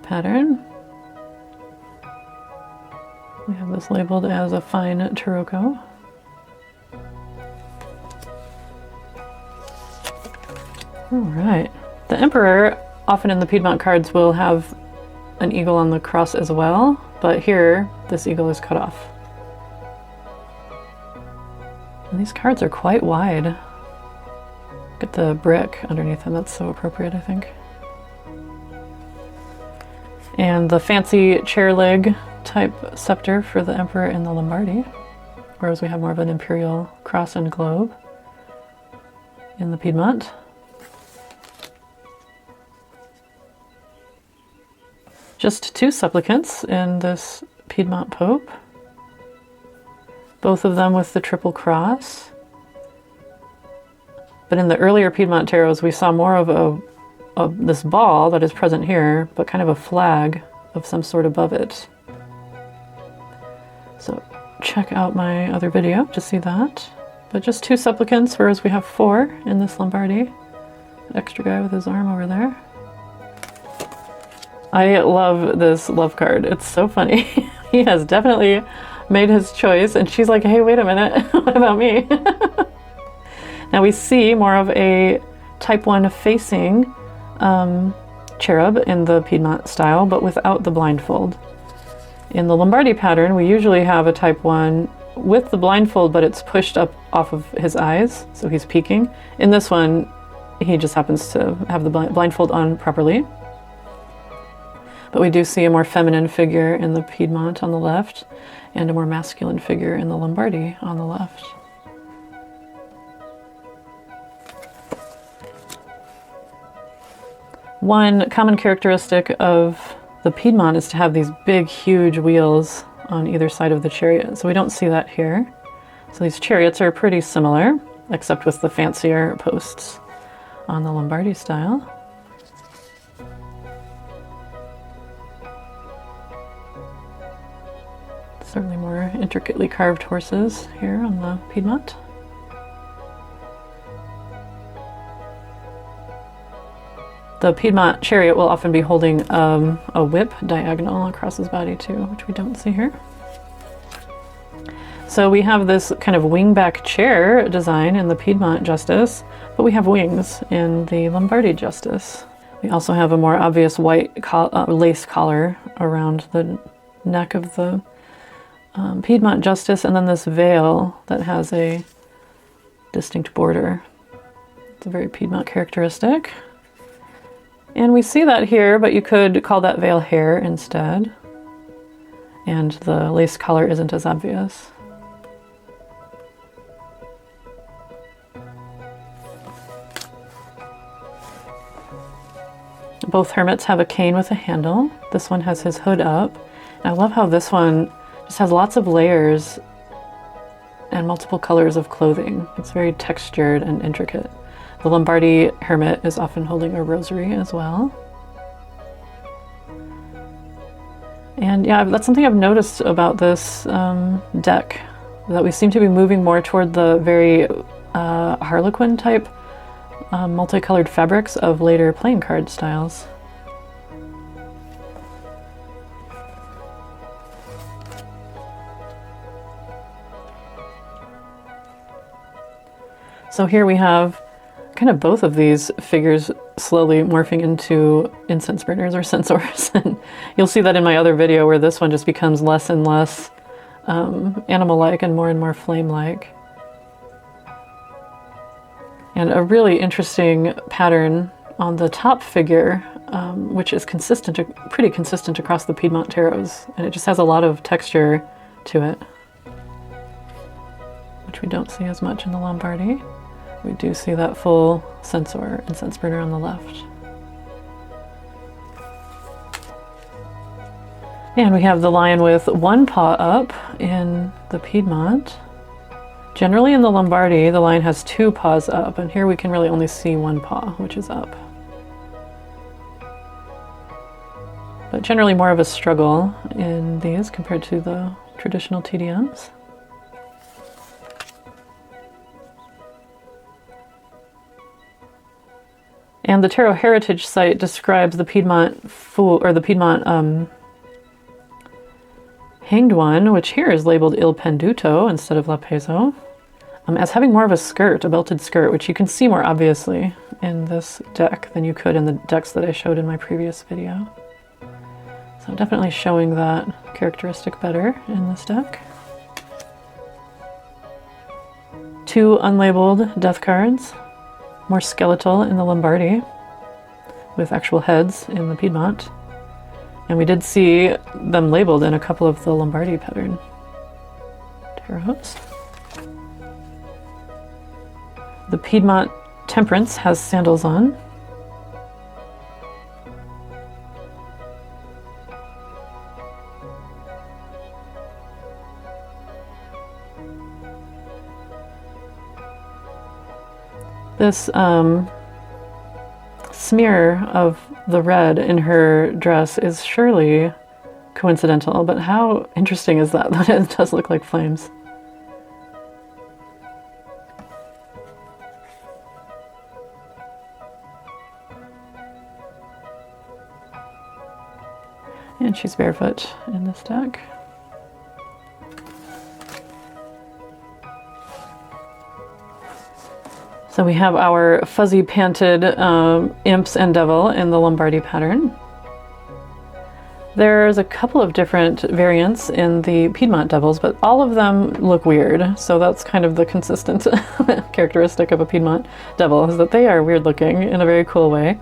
pattern. We have this labeled as a fine Tarocco. All right. The Emperor, often in the Piedmont cards, will have an eagle on the cross as well, but here this eagle is cut off. And these cards are quite wide. Look at the brick underneath them, that's so appropriate, I think. And the fancy chair leg type scepter for the Emperor in the Lombardy, whereas we have more of an imperial cross and globe in the Piedmont. Just two supplicants in this Piedmont Pope, both of them with the triple cross. But in the earlier Piedmont tarots, we saw more of this ball that is present here, but kind of a flag of some sort above it. So check out my other video to see that. But just two supplicants, whereas we have four in this Lombardy. Extra guy with his arm over there. I love this love card. It's so funny. He has definitely made his choice, and she's like, hey, wait a minute, what about me? Now we see more of a type 1 facing cherub in the Piedmont style, but without the blindfold. In the Lombardy pattern, we usually have a type 1 with the blindfold, but it's pushed up off of his eyes, so he's peeking. In this one, he just happens to have the blindfold on properly. But we do see a more feminine figure in the Piedmont on the left, and a more masculine figure in the Lombardy on the left. One common characteristic of the Piedmont is to have these big, huge wheels on either side of the chariot. So we don't see that here. So these chariots are pretty similar, except with the fancier posts on the Lombardy style. Certainly more intricately carved horses here on the Piedmont. The Piedmont chariot will often be holding a whip diagonal across his body too, which we don't see here. So we have this kind of wingback chair design in the Piedmont Justice, but we have wings in the Lombardy Justice. We also have a more obvious white lace collar around the neck of the Piedmont Justice, and then this veil that has a distinct border. It's a very Piedmont characteristic. And we see that here, but you could call that veil hair instead. And the lace collar isn't as obvious. Both hermits have a cane with a handle. This one has his hood up. And I love how this one just has lots of layers and multiple colors of clothing. It's very textured and intricate. The Lombardy hermit is often holding a rosary as well. And yeah, that's something I've noticed about this deck, that we seem to be moving more toward the very Harlequin type multicolored fabrics of later playing card styles. So here we have kind of both of these figures slowly morphing into incense burners or censors. And you'll see that in my other video where this one just becomes less and less animal-like and more flame-like. And a really interesting pattern on the top figure, which is pretty consistent across the Piedmont tarots, and it just has a lot of texture to it, which we don't see as much in the Lombardy. We do see that full censor incense burner on the left. And we have the lion with one paw up in the Piedmont. Generally in the Lombardy, the lion has two paws up, and here we can really only see one paw, which is up. But generally more of a struggle in these compared to the traditional TDMs. And the Tarot Heritage site describes the Piedmont hanged one, which here is labeled Il Penduto instead of La Peso, as having more of a skirt, a belted skirt, which you can see more obviously in this deck than you could in the decks that I showed in my previous video. So definitely showing that characteristic better in this deck. Two unlabeled death cards. More skeletal in the Lombardy, with actual heads in the Piedmont. And we did see them labeled in a couple of the Lombardy-pattern tarots. The Piedmont Temperance has sandals on. This smear of the red in her dress is surely coincidental, but how interesting is that, that it does look like flames. And she's barefoot in this deck. So we have our fuzzy panted imps and devil in the Lombardy pattern. There's a couple of different variants in the Piedmont devils, but all of them look weird. So that's kind of the consistent characteristic of a Piedmont devil, is that they are weird looking in a very cool way.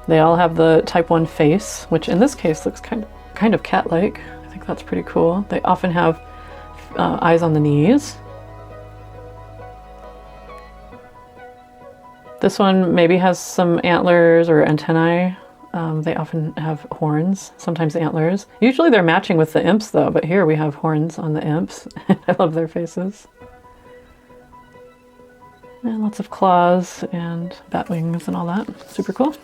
They all have the type 1 face, which in this case looks kind of cat-like. I think that's pretty cool. They often have eyes on the knees. This one maybe has some antlers or antennae. They often have horns, sometimes antlers. Usually they're matching with the imps though, but here we have horns on the imps. I love their faces. And lots of claws and bat wings and all that. Super cool.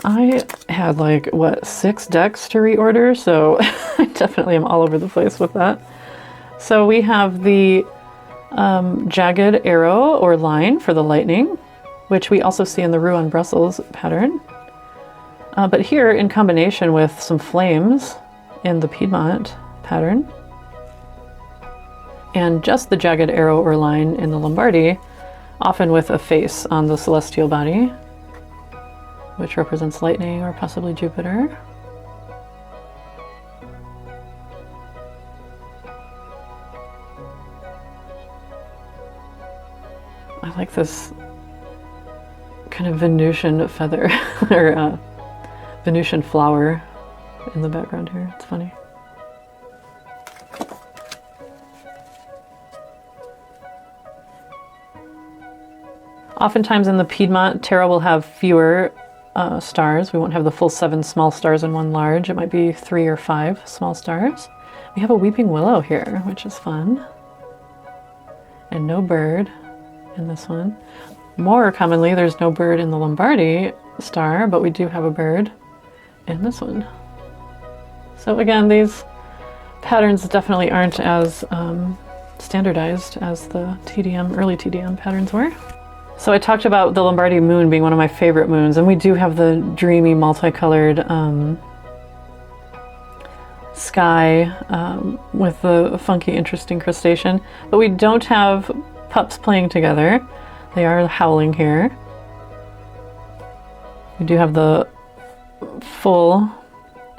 I had like, what, 6 decks to reorder, so I definitely am all over the place with that. So we have the jagged arrow or line for the lightning, which we also see in the Rouen Brussels pattern. But here in combination with some flames in the Piedmont pattern, and just the jagged arrow or line in the Lombardy, often with a face on the celestial body, which represents lightning or possibly Jupiter. I like this kind of Venusian feather, or Venusian flower in the background here. It's funny. Oftentimes in the Piedmont, tarot will have fewer stars. We won't have the full 7 small stars and 1 large. It might be 3 or 5 small stars. We have a weeping willow here, which is fun. and no bird in this one. More commonly, there's no bird in the Lombardy star, but we do have a bird in this one. So again, these patterns definitely aren't as standardized as the TDM, early TDM patterns were. So I talked about the Lombardy moon being one of my favorite moons, and we do have the dreamy multicolored sky with the funky, interesting crustacean, but we don't have pups playing together. They are howling here. We do have the full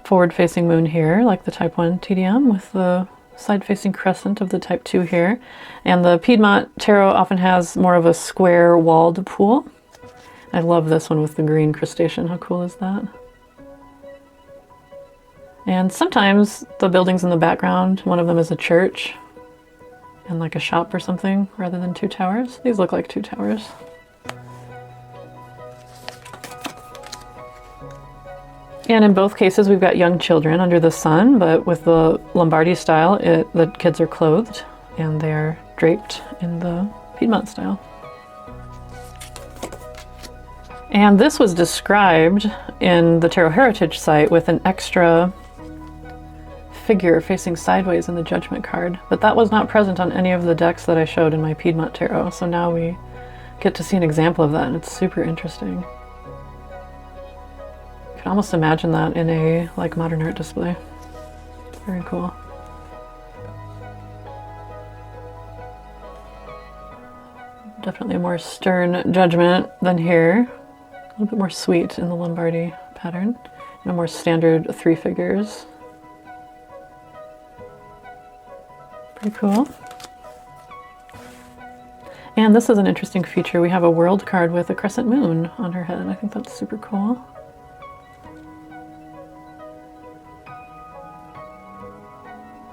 forward-facing moon here, like the Type 1 TDM, with the side-facing crescent of the Type 2 here. And the Piedmont tarot often has more of a square walled pool. I love this one with the green crustacean. How cool is that? And sometimes the buildings in the background, one of them is a church and like a shop or something rather than two towers. These look like two towers. And in both cases, we've got young children under the sun, but with the Lombardy style, the kids are clothed and they're draped in the Piedmont style. And this was described in the Tarot Heritage site with an extra figure facing sideways in the Judgment card, but that was not present on any of the decks that I showed in my Piedmont tarot. So now we get to see an example of that, and it's super interesting. You can almost imagine that in a like modern art display. Very cool. Definitely a more stern Judgment than here. A little bit more sweet in the Lombardy pattern, and a more standard three figures. Pretty cool. And this is an interesting feature. We have a world card with a crescent moon on her head. I think that's super cool.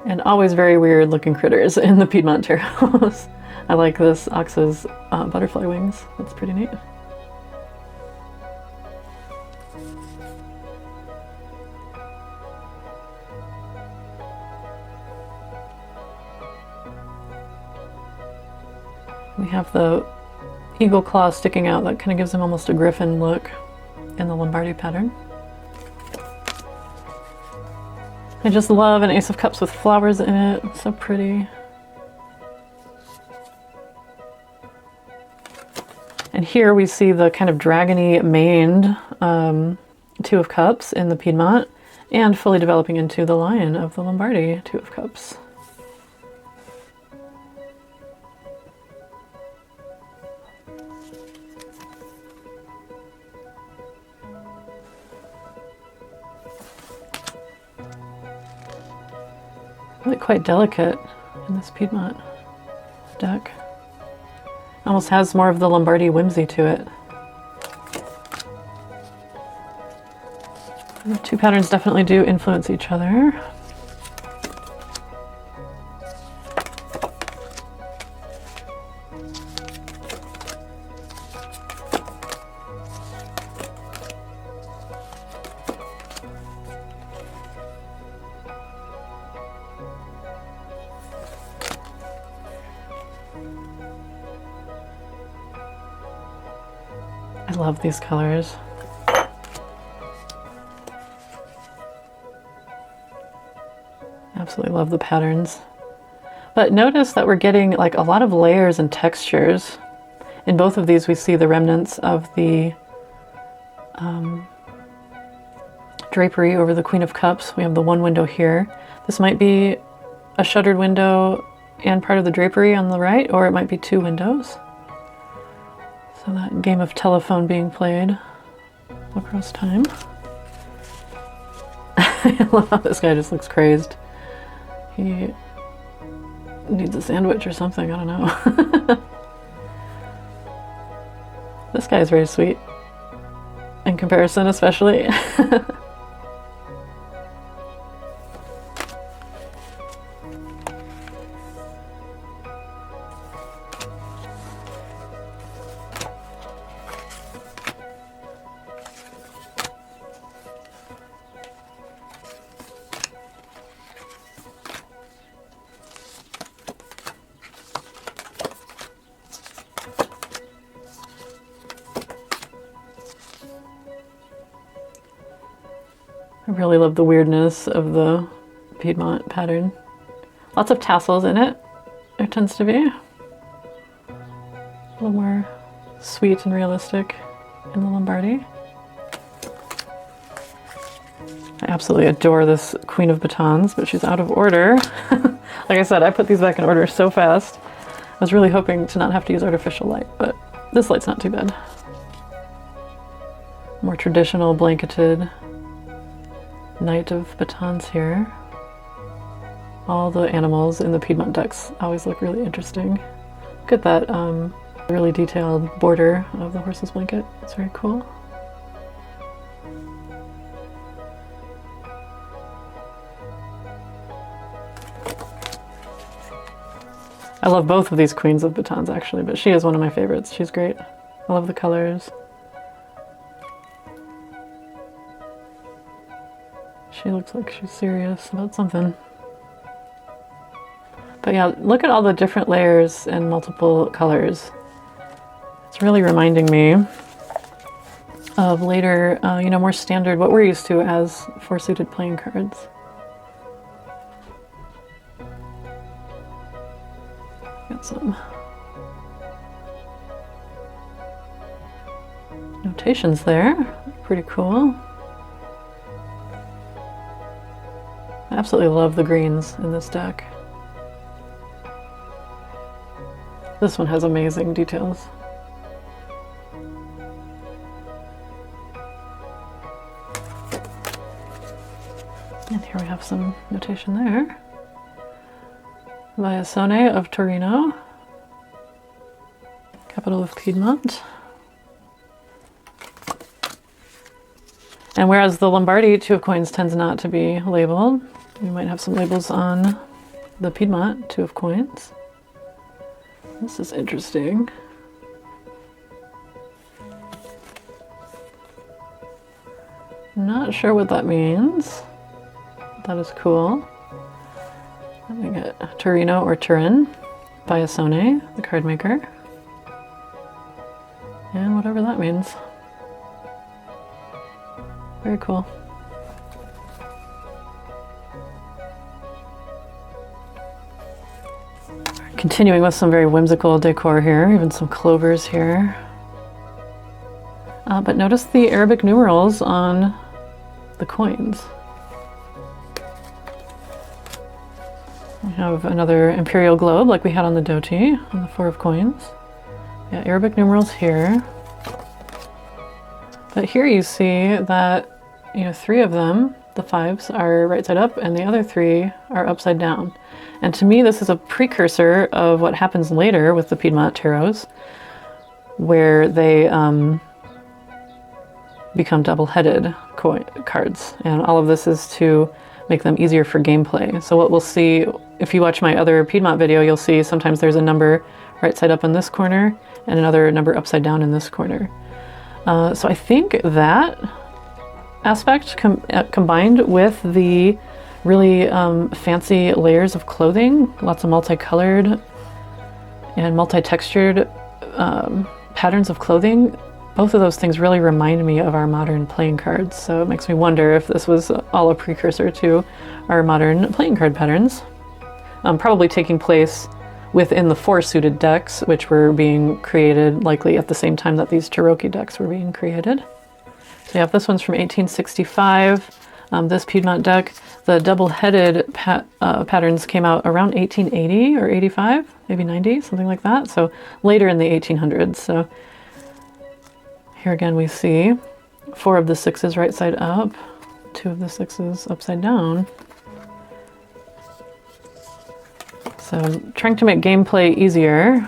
And always very weird looking critters in the Piedmont tarots. I like this ox's butterfly wings. That's pretty neat. We have the eagle claw sticking out. That kind of gives him almost a griffin look in the Lombardy pattern. I just love an Ace of Cups with flowers in it. It's so pretty. And here we see the kind of dragony maned Two of Cups in the Piedmont, and fully developing into the lion of the Lombardy Two of Cups. Really quite delicate in this Piedmont deck. Almost has more of the Lombardy whimsy to it. The two patterns definitely do influence each other. I love these colors. Absolutely love the patterns. But notice that we're getting like a lot of layers and textures. In both of these we see the remnants of the drapery over the Queen of Cups. We have the one window here. This might be a shuttered window and part of the drapery on the right, or it might be two windows. So that game of telephone being played across time. I love how this guy just looks crazed. He needs a sandwich or something, I don't know. This guy is very sweet. In comparison, especially. Really love the weirdness of the Piedmont pattern. Lots of tassels in it, there tends to be. A little more sweet and realistic in the Lombardy. I absolutely adore this Queen of Batons, but she's out of order. Like I said, I put these back in order so fast. I was really hoping to not have to use artificial light, but this light's not too bad. More traditional blanketed Knight of Batons here. All the animals in the Piedmont decks always look really interesting. Look at that really detailed border of the horse's blanket. It's very cool. I love both of these Queens of Batons actually, but she is one of my favorites. She's great. I love the colors. She looks like she's serious about something. But yeah, look at all the different layers and multiple colors. It's really reminding me of later, you know, more standard, what we're used to as four-suited playing cards. Got some notations there, pretty cool. I absolutely love the greens in this deck. This one has amazing details. And here we have some notation there. Viassone of Torino, capital of Piedmont. And whereas the Lombardy Two of Coins tends not to be labeled, we might have some labels on the Piedmont Two of Coins. This is interesting. Not sure what that means. That is cool. Let me get Torino or Turin, Viassone, the card maker. And whatever that means. Very cool. Continuing with some very whimsical decor here, even some clovers here. But notice the Arabic numerals on the coins. We have another imperial globe like we had on the Dotti, on the Four of Coins. Yeah, Arabic numerals here. But here you see that, you know, 3 of them, the 5s, are right side up and the other 3 are upside down. And to me, this is a precursor of what happens later with the Piedmont tarots, where they become double-headed cards. And all of this is to make them easier for gameplay. So what we'll see, if you watch my other Piedmont video, you'll see sometimes there's a number right side up in this corner and another number upside down in this corner. So I think that aspect combined with the really fancy layers of clothing, lots of multicolored and multi-textured patterns of clothing, both of those things really remind me of our modern playing cards. So it makes me wonder if this was all a precursor to our modern playing card patterns. Probably taking place within the 4-suited decks, which were being created likely at the same time that these Cherokee decks were being created. So you have this one's from 1865, this Piedmont deck. The double-headed patterns came out around 1880 or 85, maybe 90, something like that. So later in the 1800s. So here again we see 4 of the 6s right side up, 2 of the 6s upside down. So trying to make gameplay easier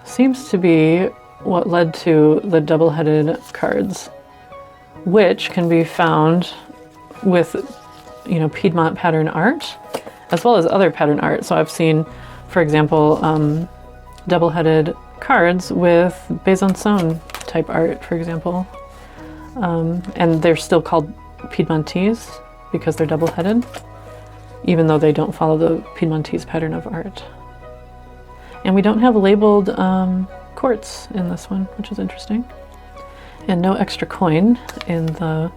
seems to be what led to the double-headed cards, which can be found with, you know, Piedmont pattern art as well as other pattern art. So I've seen, for example, double-headed cards with Besançon type art, for example, and they're still called Piedmontese because they're double-headed, even though they don't follow the Piedmontese pattern of art. And we don't have labeled quartz in this one, which is interesting. And no extra coin in the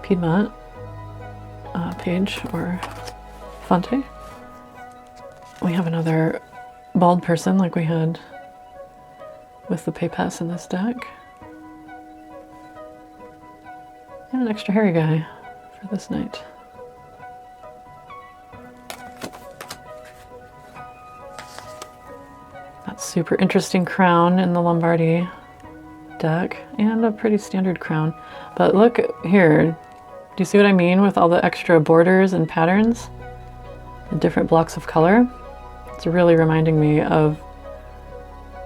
Piedmont. page or fonte. We have another bald person like we had with the Piepass in this deck. And an extra hairy guy for this night. That super interesting crown in the Lombardy deck, and a pretty standard crown. But look here, do you see what I mean with all the extra borders and patterns? The different blocks of color? It's really reminding me of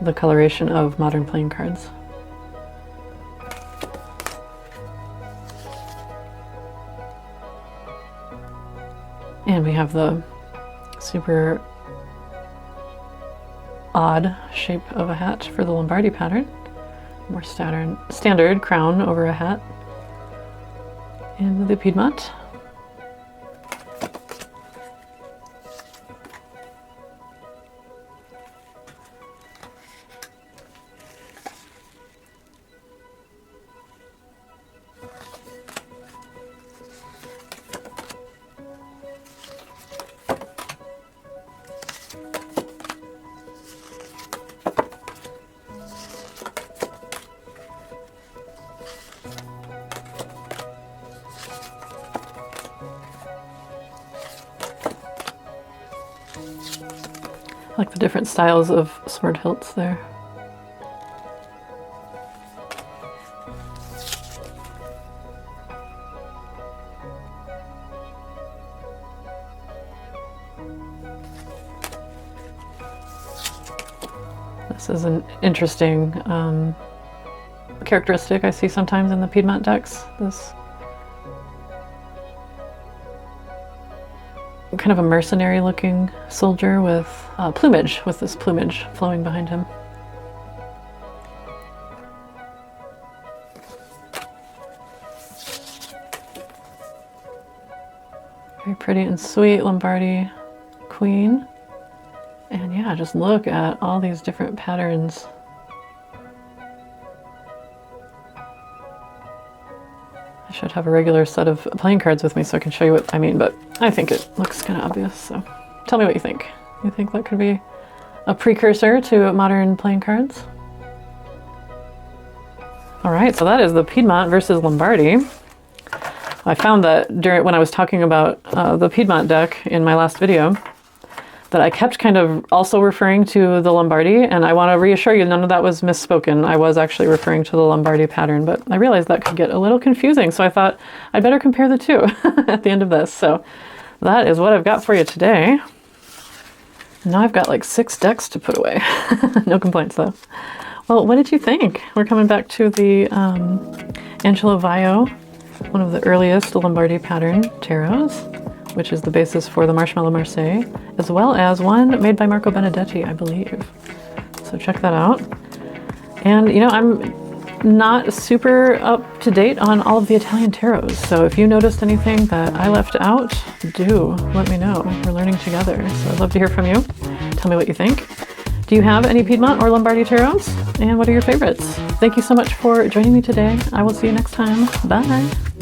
the coloration of modern playing cards. And we have the super odd shape of a hat for the Lombardy pattern. More standard crown over a hat in the Piedmont. I like the different styles of sword hilts there. This is an interesting characteristic I see sometimes in the Piedmont decks. This kind of a mercenary looking soldier with plumage, with this plumage flowing behind him. Very pretty and sweet Lombardy queen. And yeah, just look at all these different patterns. I should have a regular set of playing cards with me so I can show you what I mean, but I think it looks kind of obvious, so tell me what you think. You think that could be a precursor to modern playing cards? All right, so that is the Piedmont versus Lombardy. I found that when I was talking about the Piedmont deck in my last video, that I kept kind of also referring to the Lombardy, and I want to reassure you none of that was misspoken. I was actually referring to the Lombardy pattern, but I realized that could get a little confusing, so I thought I'd better compare the two at the end of this. So that is what I've got for you today. Now I've got like 6 decks to put away. No complaints though. Well, what did you think? We're coming back to the Angelo Vaio, one of the earliest Lombardy pattern tarots, which is the basis for the Marshmallow Marseille, as well as one made by Marco Benedetti, I believe. So check that out. And you know, I'm not super up to date on all of the Italian tarots, so if you noticed anything that I left out, do let me know. We're learning together, so I'd love to hear from you. Tell me what you think. Do you have any Piedmont or Lombardy tarots? And what are your favorites? Thank you so much for joining me today. I will see you next time. Bye!